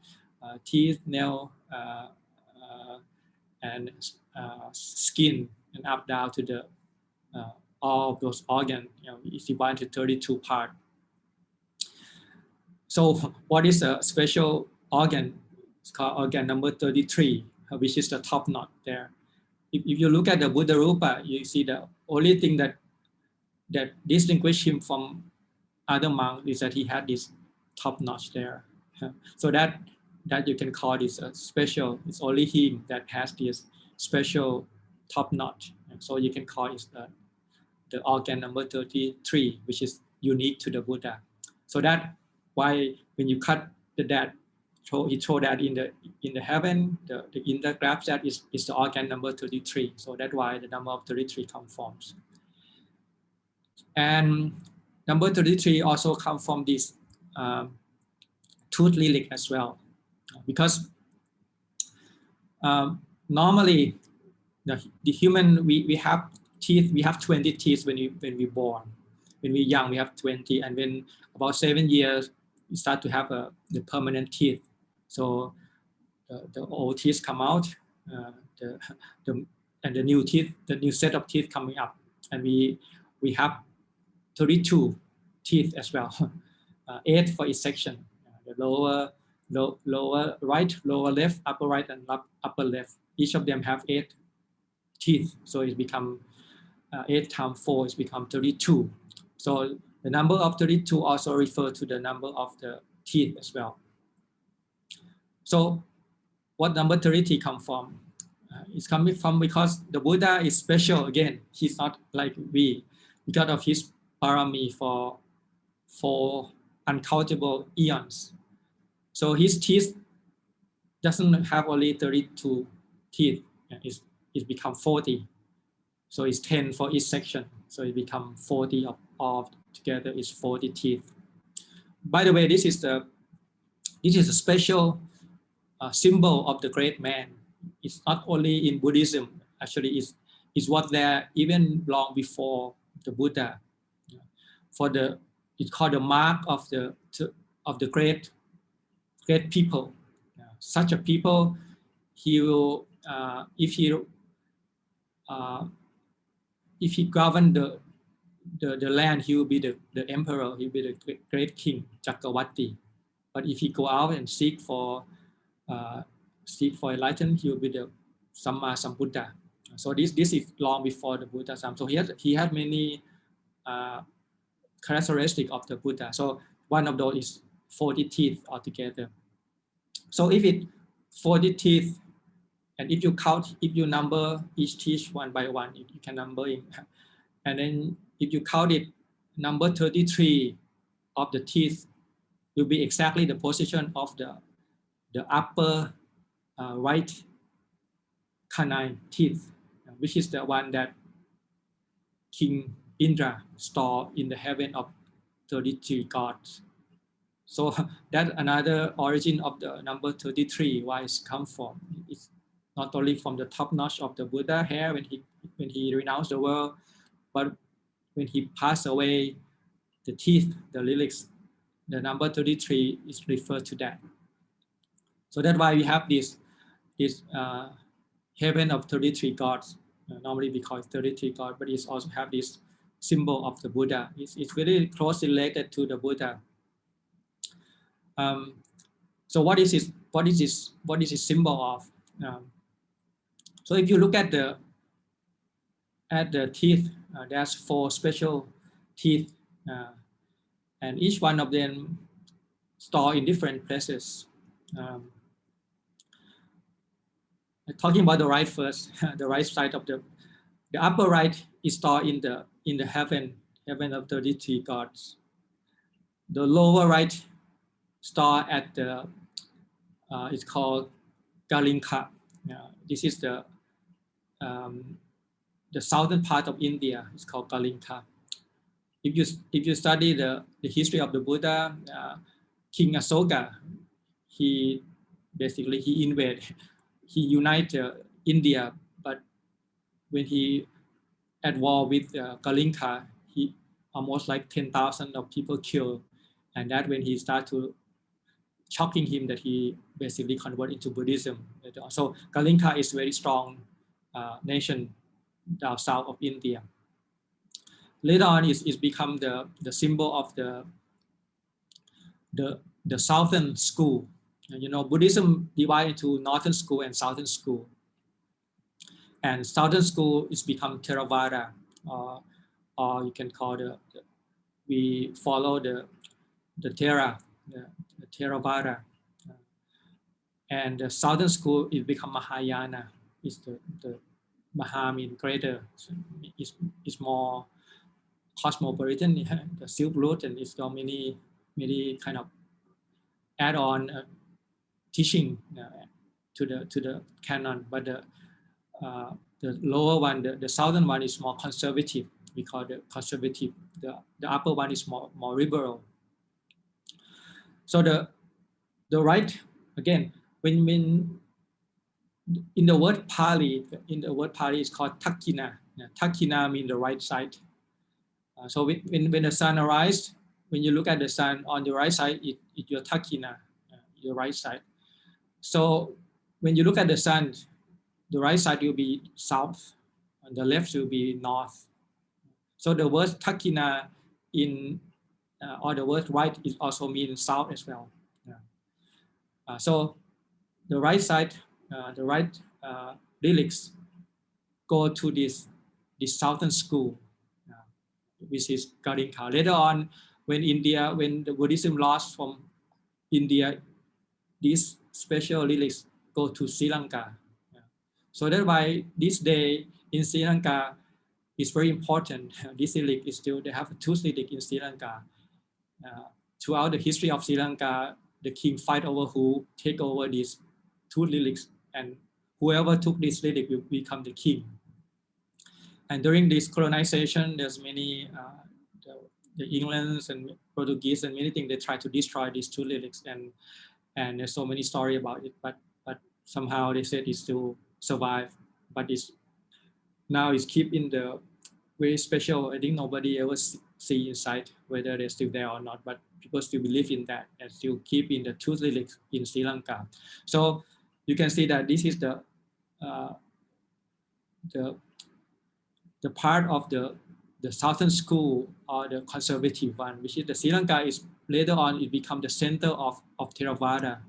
teeth, nail, and skin, and up down to the all of those organs. It's divided to 32 parts. So what is a special organ? It's called organ number 33, which is the top knot there. If you look at the Buddha Rupa, you see the only thing that distinguishes him from other monks is that he had this top notch there. So that you can call this a special. It's only him that has this special top notch. And so you can call it the organ number 33, which is unique to the Buddha. So that why when you cut that, he throw that in the heaven, the Indra grabs that is the organ number 33. So that's why the number of 33 comes from. And number 33 also comes from this tooth lily as well, because normally the human, we have teeth, we have 20 teeth when we born. When we're young, we have 20, and when about 7 years, we start to have the permanent teeth. So the old teeth come out, and the new teeth, the new set of teeth coming up, and we have 32 teeth as well, 8 for each section. The lower right, lower left, upper right, and upper left. Each of them have 8 teeth, so it become 8 times 4 is become 32. So the number of 32 also refer to the number of the teeth as well. So what number 33 come from? It's coming from because the Buddha is special. Again, he's not like we, because of his parami for uncountable eons. So his teeth doesn't have only 32 teeth. It's become 40. So it's 10 for each section. So it becomes 40 of all together is 40 teeth. By the way, this is a special symbol of the great man. It's not only in Buddhism. Actually, it's what there even long before the Buddha. It's called the mark of the great people. Such a people, he will if he govern the land, he will be the emperor. He will be the great king, Chakravarti. But if he go out and seek for enlightenment, he will be the Samma Sambuddha. So this is long before the Buddha. So he had many characteristics of the Buddha. So one of those is 40 teeth altogether. So if it 40 teeth, and if you number each teeth one by one, you can number it. And then if you count it, number 33 of the teeth will be exactly the position of the upper right canine teeth, which is the one that King Indra stored in the heaven of 33 gods. So that's another origin of the number 33, why it's come from. It's not only from the top notch of the Buddha hair when he renounced the world, but when he passed away, the teeth, the lyrics, the number 33 is referred to that. So that's why we have this heaven of 33 gods. Normally we call it 33 gods, but it also have this symbol of the Buddha. It's very closely related to the Buddha. So what is this symbol of? So if you look at the teeth, there's 4 special teeth, and each one of them stored in different places. Talking about the right first, the right side of the upper right is stored in the heaven of 33 gods. The lower right stored at the it's called Galinka. This is the southern part of India. It's called Galinka. If you study the history of the Buddha, King Asoka, he united India, but when he at war with Kalinka, he almost like 10,000 of people killed, and that when he started to shocking him that he basically converted into Buddhism. So Kalinka is very strong nation down south of India. Later on, it's become the symbol of the southern school. Buddhism divided into northern school and southern school. And southern school is become Theravada, or you can call we follow the Thera, the Theravada. And the southern school is become Mahayana. Is the Maha means greater. So it's more cosmopolitan. The Silk Road, and it's got many kind of add-on teaching to the canon. But the lower one, the southern one, is more conservative. We call it conservative. The upper one is more liberal. So the right, again, when in the word Pali, it's called Takkina. Takkina means the right side. So when the sun arises, when you look at the sun on the right side, it's your Takkina, your right side. So when you look at the sun, the right side will be south, and the left will be north. So the word Takkina or the word right is also means south as well. So the right side, the right relics go to this southern school, which is Garinka. Later on, when the Buddhism lost from India, these special relics go to Sri Lanka. So that's why this day in Sri Lanka is very important. This lyric is still, they have two lyrics in Sri Lanka. Throughout the history of Sri Lanka, the king fight over who take over these two lyrics, and whoever took this lyric will become the king. And during this colonization, there's many, the England and Portuguese and many things, they try to destroy these two lyrics, and there's so many stories about it, but somehow they said it still survive, but now it's keep in the very special. I think nobody ever see inside whether they're still there or not, but people still believe in that and still keep in the two lyrics in Sri Lanka. So you can see that this is the part of the southern school, or the conservative one, which is the Sri Lanka is later on it become the center of Theravada,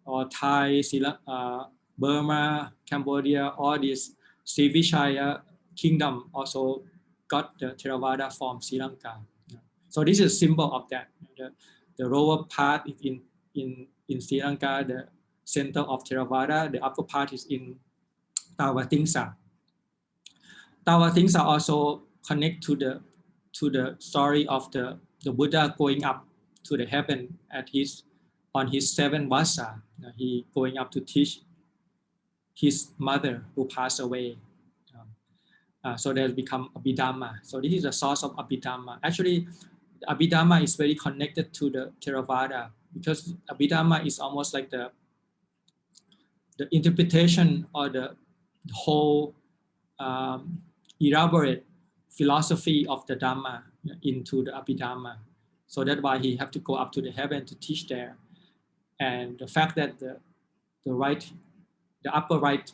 or Thai, Burma, Cambodia, all these Srivijaya kingdom also got the Theravada from Sri Lanka. So this is a symbol of that. The lower part is in Sri Lanka, the center of Theravada. The upper part is in Tawatingsa. Tawatingsa also connect to the story of the Buddha going up to the heaven on his seventh vasa. He going up to teach his mother who passed away. So that become Abhidhamma. So this is the source of Abhidhamma. Actually, Abhidhamma is very connected to the Theravada, because Abhidhamma is almost like the interpretation or the whole elaborate philosophy of the Dhamma into the Abhidhamma. So that's why he have to go up to the heaven to teach there. And the fact that the upper right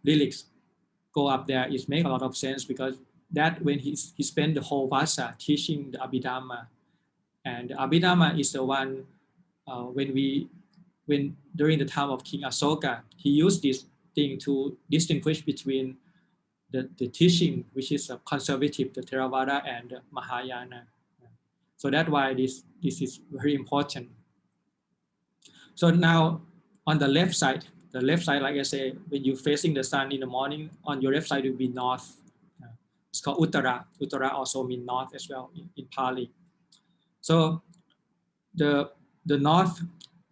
lyrics go up there is make a lot of sense, because that when he spent the whole vasa teaching the Abhidhamma, and the Abhidhamma is the one when during the time of King Asoka, he used this thing to distinguish between the teaching, which is a conservative, the Theravada and the Mahayana. So that's why this is very important. So now on the left side, like I say, when you're facing the sun in the morning, on your left side will be north. It's called Uttara. Uttara also means north as well in Pali. So the north,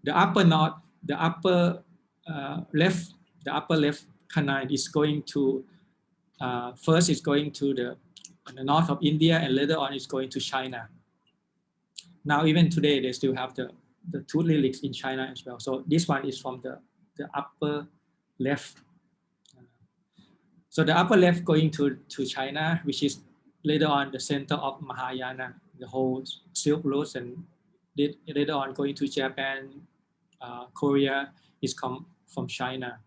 the upper north, the upper left canal is going to first is going to the north of India, and later on it's going to China. Now even today they still have the two lyrics in China as well. So this one is from the upper left. So the upper left going to China, which is later on the center of Mahayana, the whole Silk Road, and later on going to Japan, Korea is come from China.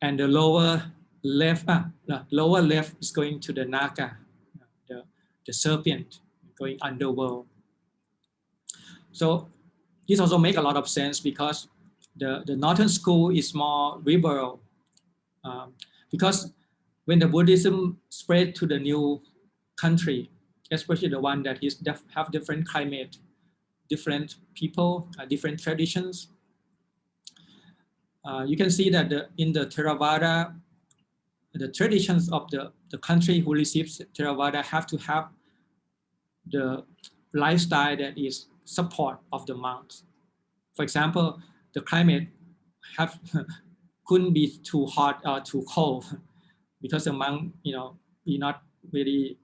And the lower left is going to the Naga, the serpent, going underworld. So this also makes a lot of sense, because the northern school is more liberal, because when the Buddhism spread to the new country, especially the one that have different climate, different people, different traditions, you can see that in the Theravada, the traditions of the country who receives Theravada have to have the lifestyle that is support of the monks. For example, the climate couldn't be too hot or too cold, because the monk, we not really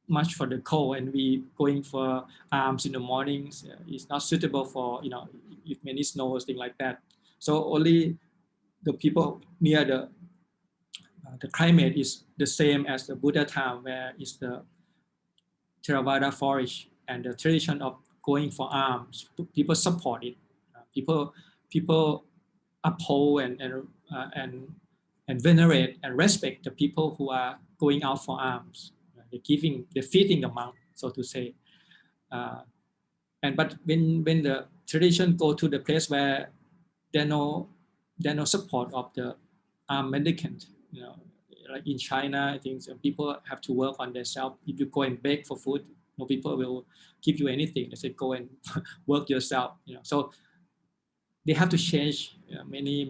much for the cold, and we going for alms in the mornings. It's not suitable for if many snows, things like that. So only the people near the climate is the same as the Buddha time, where is the Theravada forest, and the tradition of going for alms. People support it. People uphold and venerate and respect the people who are going out for alms. They're feeding the monk, so to say. But when the tradition go to the place where there no support of the armed mendicant, like in China, I think people have to work on themselves. If you go and beg for food, no people will give you anything. They say go and work yourself. So they have to change many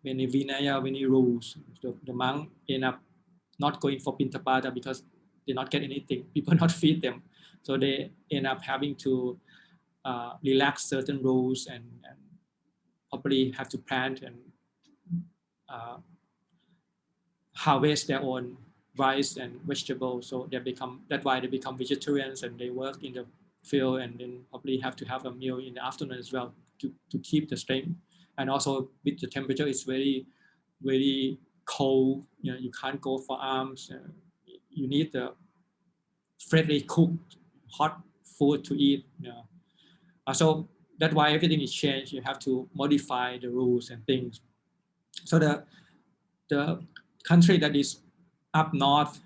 vinaya, many rules. The monk end up not going for pintabata because they not get anything. People not feed them, so they end up having to relax certain rules and probably have to plant and harvest their own rice and vegetables. So that's why they become vegetarians and they work in the field and then probably have to have a meal in the afternoon as well to keep the strength. And also with the temperature, it's very cold. You can't go for arms. You need the freshly cooked hot food to eat. So that's why everything is changed. You have to modify the rules and things. So the country that is up north,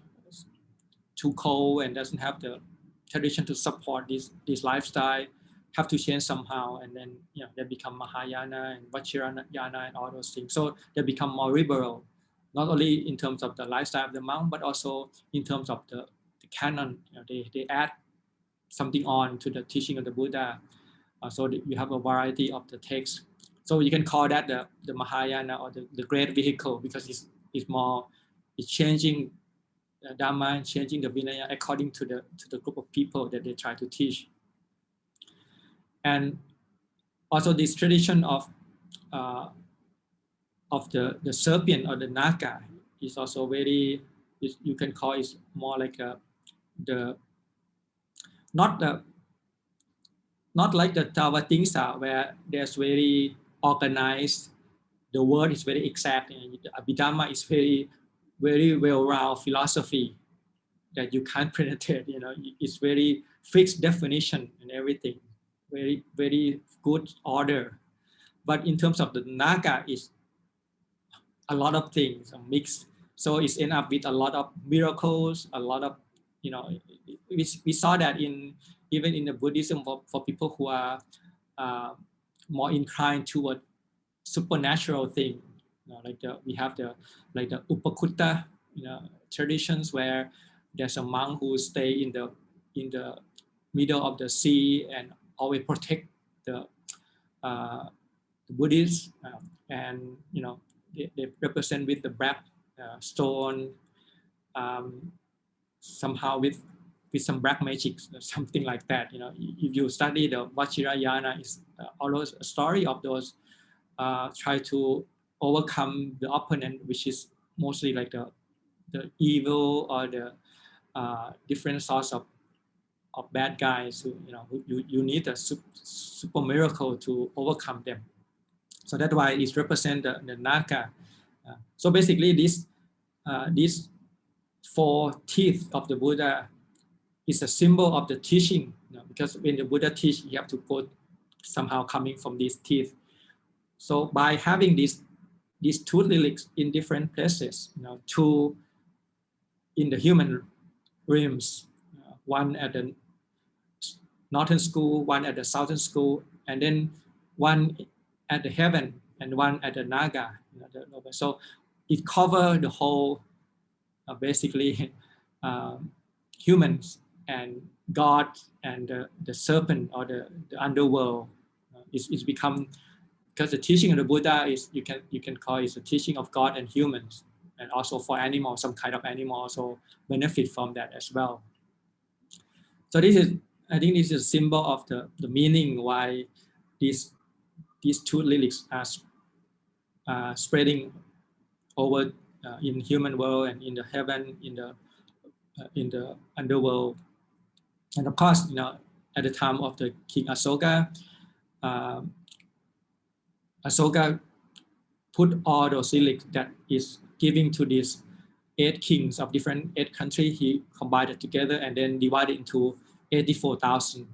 too cold and doesn't have the tradition to support this lifestyle, have to change somehow, and then they become Mahayana and Vajrayana and all those things. So they become more liberal, not only in terms of the lifestyle of the monk, but also in terms of the canon. They add something on to the teaching of the Buddha. So you have a variety of the texts. So you can call that the Mahayana or the great vehicle, because it's changing Dhamma and changing the Vinaya according to the group of people that they try to teach. And also this tradition of the serpent or the naga is also very, you can call it more like not like the Tavatingsa where there's very organized, the word is very exact, and the Abhidhamma is very well-rounded philosophy that you can't penetrate. It's very fixed definition and everything, very good order. But in terms of the Naga, is a lot of things mixed. So it's end up with a lot of miracles, a lot of, we saw that even in the Buddhism for people who are more inclined toward supernatural thing. We have the Upakutta traditions where there's a monk who stay in the middle of the sea and always protect the Buddhists, and they represent with the black stone, somehow with some black magic, something like that. If you study the Vajrayana, it's always a story of those try to overcome the opponent, which is mostly like the evil or the different sorts of bad guys who you need a super miracle to overcome them. So that's why it represents the Naga. So basically these 4 teeth of the Buddha is a symbol of the teaching, because when the Buddha teach, you have to go somehow coming from these teeth. So by having these 2 lilies in different places, 2 in the human realms, one at the northern school, one at the southern school, and then one at the heaven and one at the Naga. So it covers the whole, basically, humans and God and the serpent or the underworld. It's become, because the teaching of the Buddha is, you can call it the teaching of God and humans, and also for animals, some kind of animal also benefit from that as well. So I think this is a symbol of the meaning why these 2 lilies are spreading over in human world and in the heaven, in the underworld. And of course, at the time of the King Asoka, Asoka put all those lilies that is giving to these 8 kings of different 8 countries. He combined it together and then divided into 84,000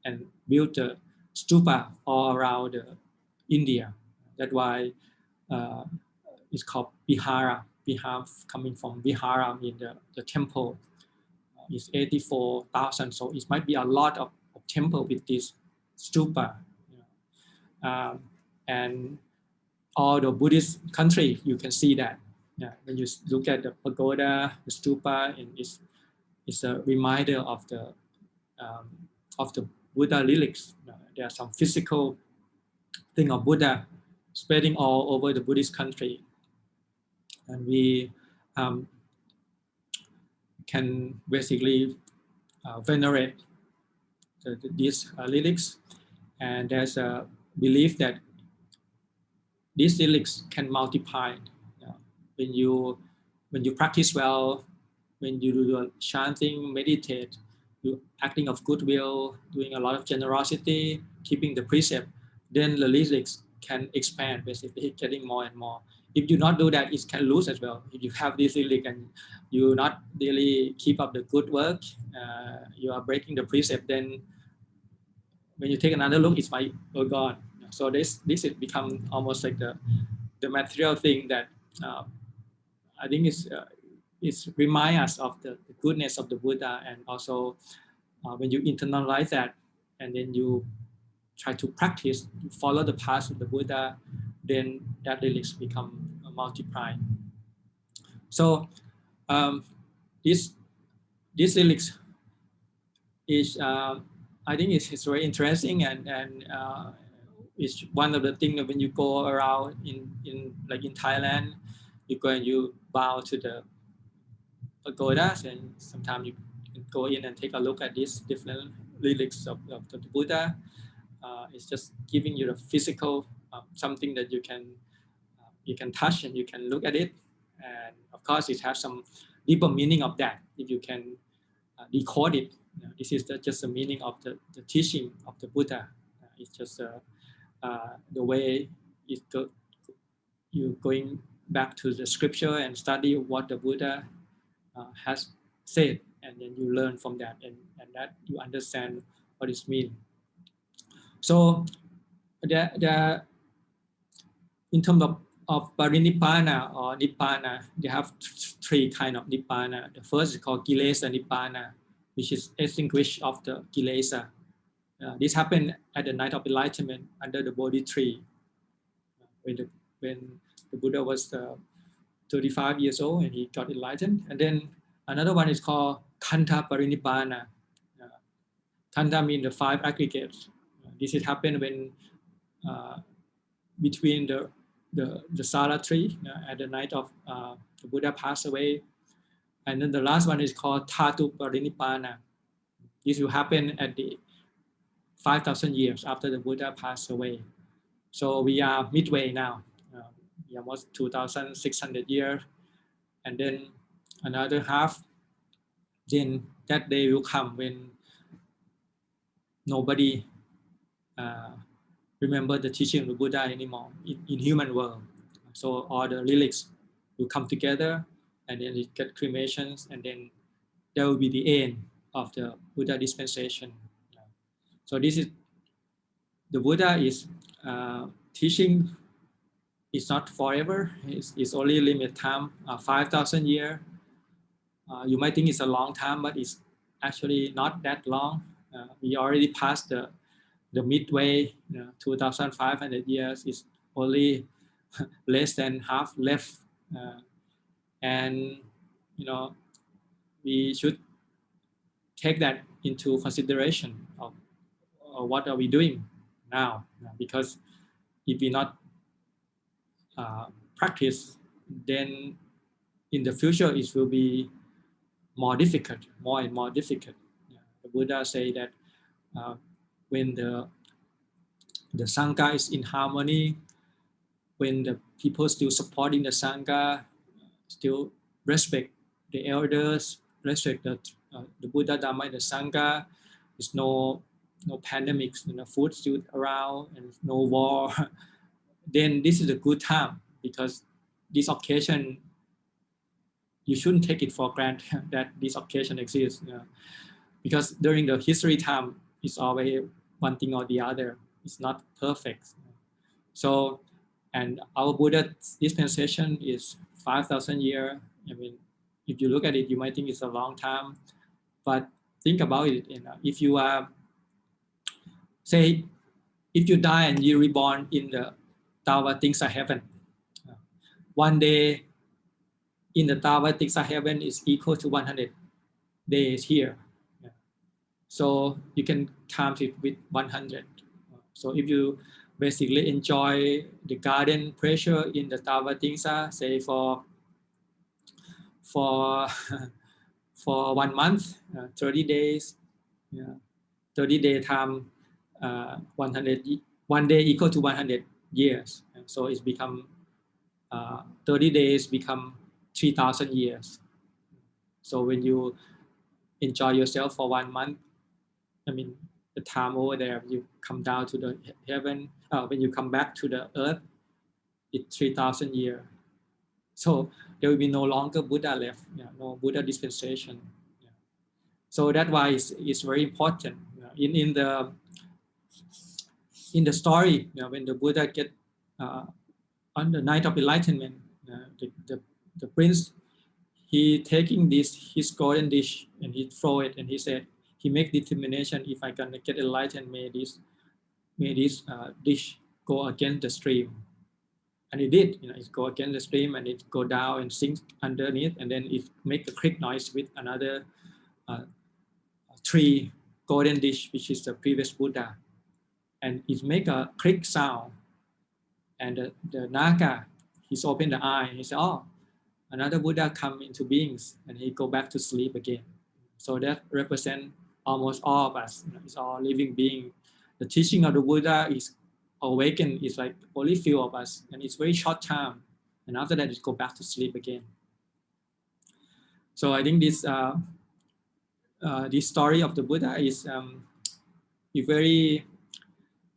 and built a stupa all around India. That's why it's called Vihara. Vihara coming from Vihara in the temple. It's 84,000, so it might be a lot of temple with this stupa. And all the Buddhist country, you can see that. When you look at the pagoda, the stupa, and it's a reminder of the Buddha lilies. There are some physical thing of Buddha spreading all over the Buddhist country. And we can basically venerate these relics. And there's a belief that these relics can multiply. When you practice well, when you do chanting, meditate, you acting of goodwill, doing a lot of generosity, keeping the precept, then the relics can expand, basically getting more and more. If you not do that, it can lose as well. If you have this relic and you not really keep up the good work, you are breaking the precept, then when you take another look, it's my gone. So this has become almost like the material thing that I think is remind us of the goodness of the Buddha, and also when you internalize that and then you try to practice, you follow the path of the Buddha, then that relics become multiplied. So this relics is I think it's very interesting, and it's one of the things that when you go around in like in Thailand, you go and you bow to the pagodas, and sometimes you can go in and take a look at these different relics of the Buddha. It's just giving you the physical something that you can touch and you can look at it, and of course it has some deeper meaning of that if you can decode it. This is just the meaning of the teaching of the Buddha. It's just the way you're going back to the scripture and study what the Buddha has said, and then you learn from that, and that you understand what it means. So the in terms of Parinibbana or Nibbana, they have three kinds of Nibbana. The first is called Kilesa Nibbana, which is extinguish of the Kilesa. This happened at the night of enlightenment under the Bodhi tree, when the Buddha was 35 years old and he got enlightened. And then another one is called Kanta Parinibbana. Kanta means the five aggregates. This has happened when between the Sala tree at the night of the Buddha passed away. And then the last one is called Dhatu Parinibbana. This will happen at the 5,000 years after the Buddha passed away. So we are midway now. We are almost 2,600 years. And then another half, then that day will come when nobody remember the teaching of the Buddha anymore in human world. So all the relics will come together, and then it get cremations, and then that will be the end of the Buddha dispensation. So this is the Buddha is teaching. It's not forever. It's only limited time, 5,000 years. You might think it's a long time, but it's actually not that long. We already passed the midway, 2,500 years. Is only less than half left, and we should take that into consideration of what are we doing now, because if we not practice, then in the future it will be more difficult, more and more difficult. The Buddha say that when the Sangha is in harmony, when the people still supporting the Sangha, still respect the elders, respect the Buddha, Dhamma, and the Sangha, there's no pandemics, food still around, and no war, then this is a good time, because this occasion, you shouldn't take it for granted that this occasion exists. Because during the history time, it's always one thing or the other. It's not perfect. So, and our Buddha dispensation is 5,000 years. I mean, if you look at it, you might think it's a long time, but think about it. If you are, say, if you die and you reborn in the Tawa Tingsa heaven, one day in the Tawa Tingsa heaven is equal to 100 days here. So you can count it with 100. So if you basically enjoy the garden pressure in the Tavatingsa, say for for 1 month, 30 days, 30-day time, 1 day equal to 100 years. And so it's become 30 days become 3,000 years. So when you enjoy yourself for 1 month, I mean, the time over there, you come down to the heaven, when you come back to the earth, it's 3,000 years. So there will be no longer Buddha left, no Buddha dispensation. So that's why it's very important. In the story, when the Buddha get on the night of enlightenment, the prince, he taking his golden dish and he throw it, and he said, he make determination, if I gonna get enlightened, may this dish go against the stream. And it did, it go against the stream, and it go down and sink underneath, and then it make a click noise with another 3 golden dish, which is the previous Buddha, and it make a click sound. And the Naga, he's opened the eye, and he said, oh, another Buddha come into beings, and he go back to sleep again. So that represent almost all of us. It's all living being. The teaching of the Buddha is awakened, is like only few of us, and it's very short time, and after that it go back to sleep again. So I think this story of the Buddha is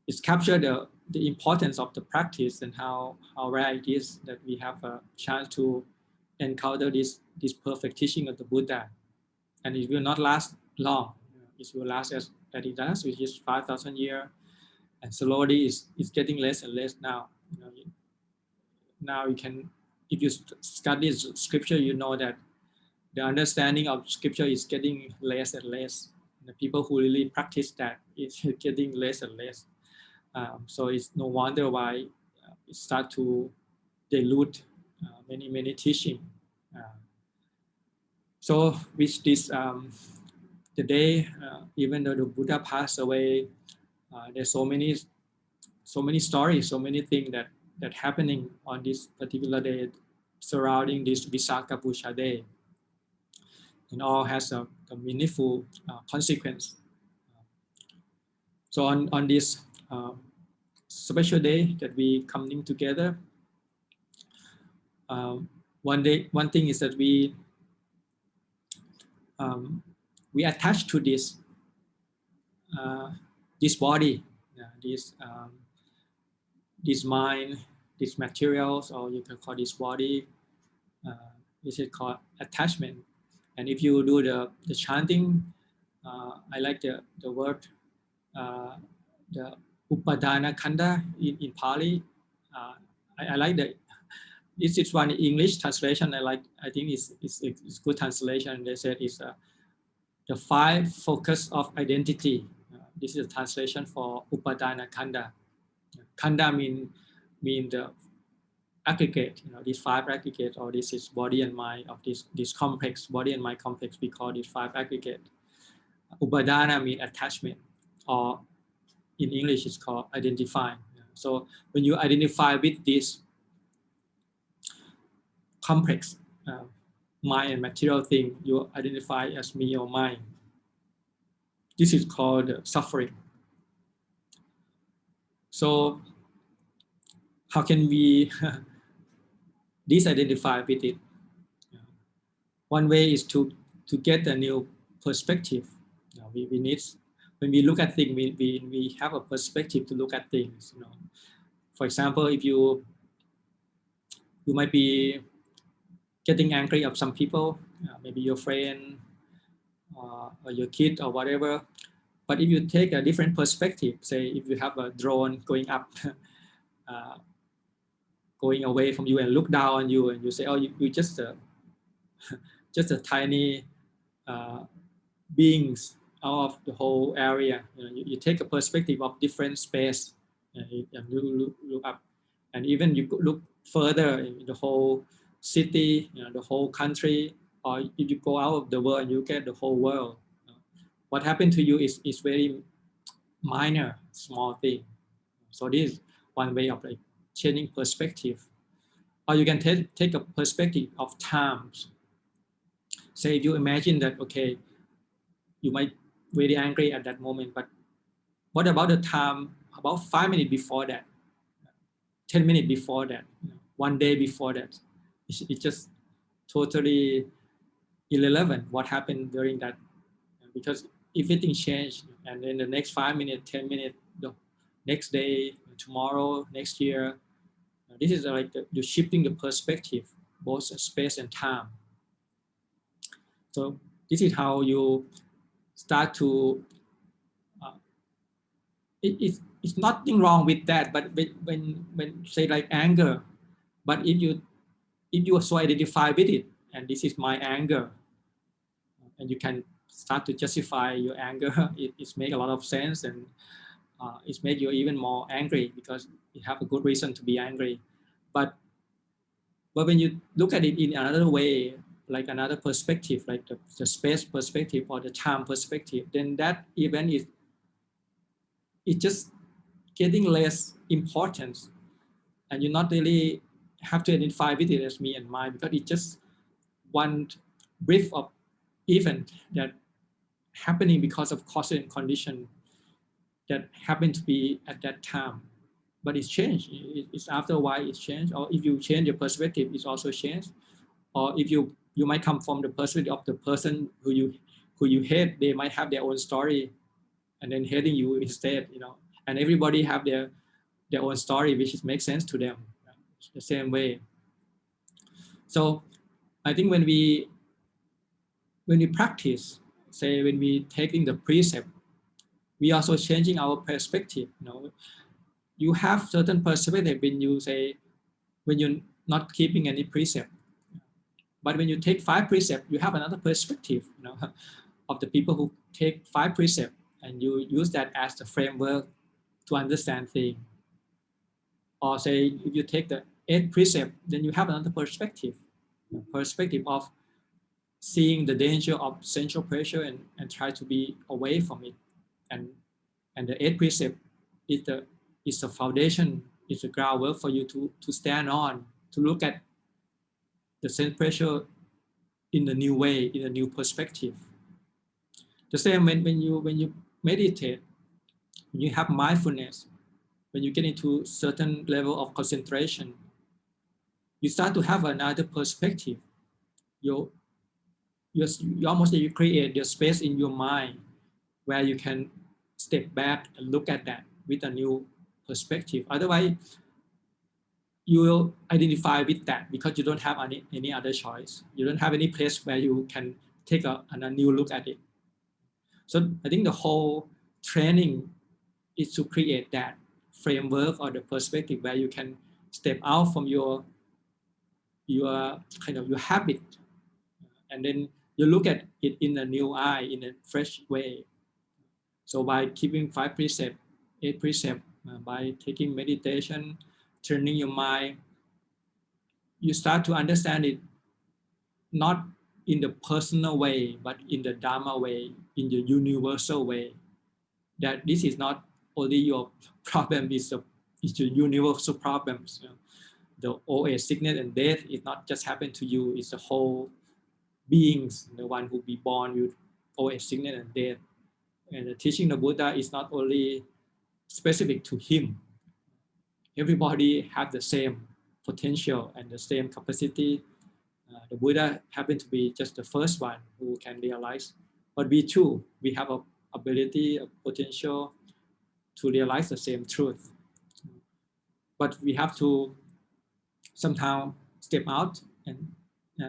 it's captured the importance of the practice, and how rare it is that we have a chance to encounter this perfect teaching of the Buddha. And it will not last long. It will last as it does, which is 5,000 years, and slowly it's getting less and less now. Now you can, if you study scripture, you know that the understanding of scripture is getting less and less. The people who really practice that is getting less and less. So it's no wonder why it start to dilute many teaching. So with this, the day, even though the Buddha passed away, there's so many stories, so many things that happening on this particular day surrounding this Visakha Busha day. And all has a meaningful consequence. So on this special day that we coming together, one thing is that we attach to this body, this mind, these materials, or you can call this body. This is called attachment. And if you do the chanting, I like the word, the upadana khanda in Pali. I like that. This is one English translation. I think it's good translation. They said it's the 5 focus of identity. This is a translation for upadana khanda. Khanda mean the aggregate. These 5 aggregate, or this is body and mind of this complex body and mind complex. We call it 5 aggregate. Upadana mean attachment, or in English it's called identify. So when you identify with this complex mind and material thing, you identify as me or mine. This is called suffering. So how can we disidentify with it? One way is to get a new perspective. We need, when we look at things, we have a perspective to look at things. For example, if you might be getting angry of some people, maybe your friend or your kid or whatever. But if you take a different perspective, say if you have a drone going up, going away from you and look down on you, and you say, oh, you just a tiny beings out of the whole area. You take a perspective of different space, and you look up, and even you could look further in the whole city, the whole country, or if you go out of the world and you get the whole world. What happened to you is very minor, small thing. So this one way of like changing perspective. Or you can take a perspective of times. Say you imagine that, okay, you might be very angry at that moment, but what about the time, about 5 minutes before that, 10 minutes before that, 1 day before that? It's just totally irrelevant what happened during that, because everything changed, and then the next 5 minutes, 10 minutes, the next day, tomorrow, next year, this is like the shifting the perspective, both space and time. So this is how you start to, it's nothing wrong with that, but when say like anger, but if you also identify with it, and this is my anger, and you can start to justify your anger, it makes a lot of sense, and it makes you even more angry because you have a good reason to be angry. But when you look at it in another way, like another perspective, like the space perspective or the time perspective, then that event is just getting less importance, and you not really have to identify with it as me and mine, because it's just one brief of event that happening because of cause and condition that happened to be at that time. But it's changed. It's after a while it's changed. Or if you change your perspective, it's also changed. Or if you might come from the perspective of the person who you hate, they might have their own story, and then hating you instead, And everybody have their own story, which makes sense to them. The same way. So I think when we practice, say when we taking the precept, we also changing our perspective. You have certain perspective when you're not keeping any precept. But when you take 5 precepts, you have another perspective, of the people who take 5 precepts, and you use that as the framework to understand things. Or say if you take the 8th precept, then you have another perspective of seeing the danger of sensual pressure and try to be away from it. And the 8th precept is the foundation, is the groundwork for you to stand on, to look at the sense pressure in a new way, in a new perspective. The same when you meditate, when you have mindfulness, when you get into certain level of concentration, you start to have another perspective. You almost you create your space in your mind where you can step back and look at that with a new perspective. Otherwise, you will identify with that because you don't have any other choice. You don't have any place where you can take a new look at it. So I think the whole training is to create that framework or the perspective where you can step out from your kind of your habit, and then you look at it in a new eye, in a fresh way. So by keeping 5 precepts, 8 precepts, by taking meditation, turning your mind, you start to understand it not in the personal way, but in the Dhamma way, in the universal way. That this is not only your problem, it's the universal problems. The old age, sickness, and death is not just happen to you, it's the whole beings, the one who be born with old age, sickness, and death. And the teaching of Buddha is not only specific to him. Everybody have the same potential and the same capacity. The Buddha happened to be just the first one who can realize. But we too, we have an ability, a potential to realize the same truth. But we have to somehow step out and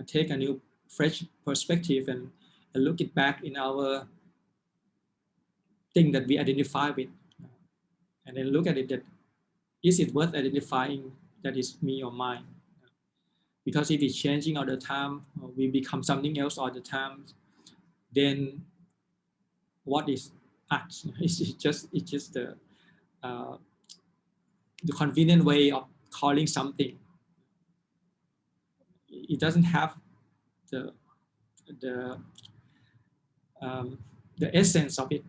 take a new, fresh perspective and look it back in our thing that we identify with. And then look at it that, is it worth identifying that is me or mine? Because if it's changing all the time, or we become something else all the time, then what is us? It's just the convenient way of calling something. It doesn't have the essence of it.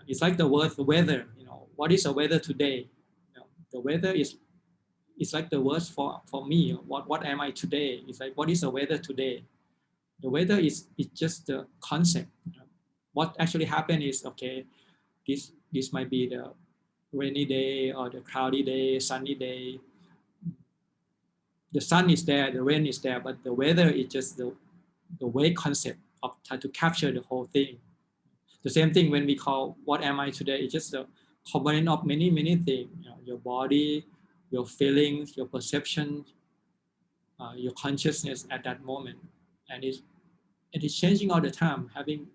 It's like the word weather. What is the weather today? The weather is like the words for me. What am I today? It's like, what is the weather today? The weather is just the concept. What actually happened is, okay, this might be the rainy day or the cloudy day, sunny day. The sun is there, the rain is there, but the weather is just the way concept of trying to capture the whole thing. The same thing when we call what am I today, it's just a component of many things. Your body, your feelings, your perception, your consciousness at that moment, and it is changing all the time, having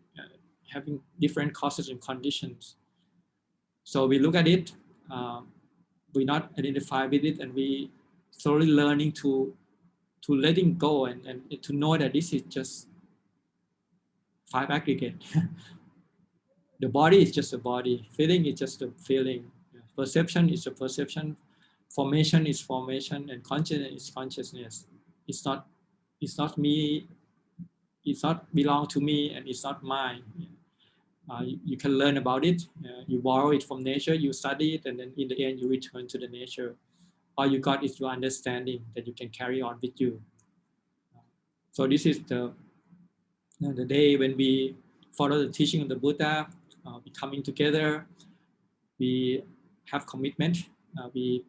different causes and conditions. So we look at it, we not identify with it, and we slowly learning to letting go and to know that this is just 5 aggregate. The body is just a body, feeling is just a feeling, perception is a perception, formation is formation, and consciousness is consciousness. It's not me, it's not belong to me, and it's not mine. You can learn about it, you borrow it from nature, you study it, and then in the end you return to the nature. All you got is your understanding that you can carry on with you. So this is the day when we follow the teaching of the Buddha, we coming together, we have commitment, we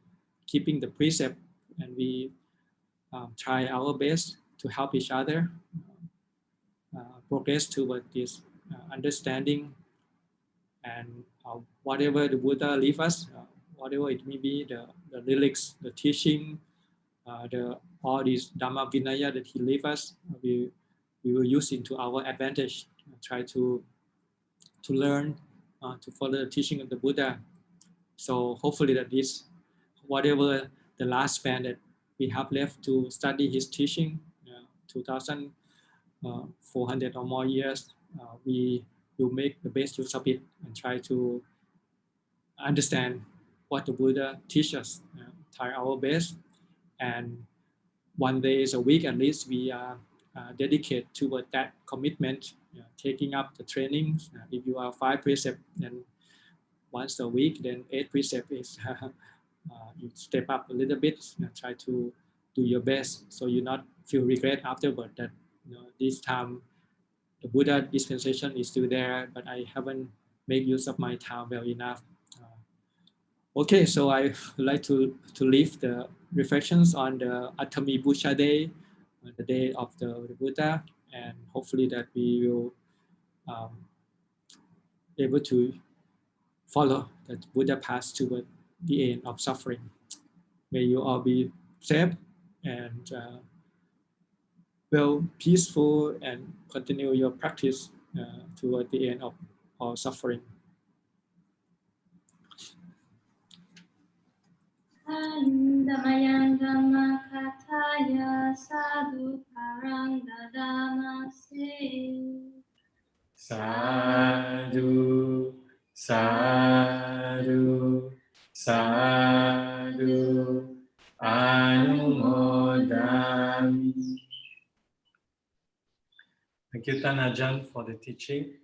keeping the precept, and we try our best to help each other progress toward this understanding, and whatever the Buddha leave us, whatever it may be, the lyrics, the teaching, all these Dhamma Vinaya that he leave us, we will use into our advantage, try to learn, to follow the teaching of the Buddha. So hopefully that this, whatever the last span that we have left to study his teaching, 2,400 or more years, we will make the best use of it and try to understand what the Buddha teaches us, try our best, and one day a week at least we are dedicated toward that commitment, taking up the trainings. If you are 5 precepts, then once a week, then 8 precepts is you step up a little bit, try to do your best, so you not feel regret afterward that this time the Buddha dispensation is still there, but I haven't made use of my time well enough. Okay, so I would like to leave the reflections on the Atami Busha Day, the day of the Buddha, and hopefully that we will able to follow the Buddha path toward the end of suffering. May you all be safe and well, peaceful, and continue your practice toward the end of all suffering. ธรรมยังธรรมคัจฉายาสาธุภารังดาดามาเส Sadhu, sadhu, sadhu, anumodami. Thank you, Tan Ajahn, for the teaching.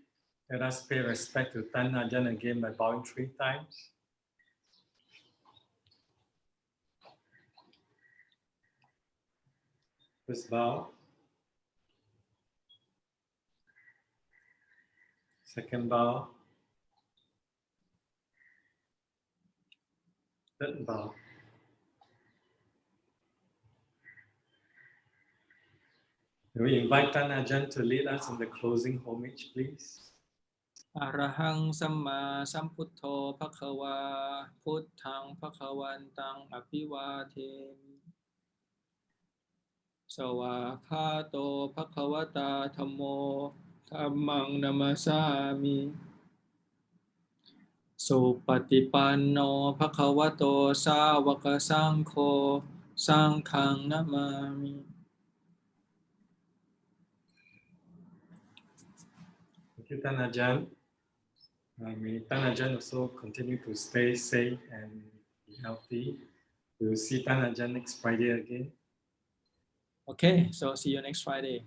Let us pay respect to Tan Ajahn again by bowing 3 times. First bow. Second bow. Third bow. We invite Tan Ajahn to lead us in the closing homage, please. อะระหังสัมมาสัมพุทโธภควาพุทธังภควันตังอภิวาเทมิสวากขาโตภควตาธัมโมธัมมังนัมมสสามิสุปฏิปันโนภควโตสาวกสังโฆสังฆังนะมามิ Thank you, Tan Ajahn. May Tan Ajahn also continue to stay safe and be healthy. We will see Tan Ajahn next Friday again. Okay, so see you next Friday.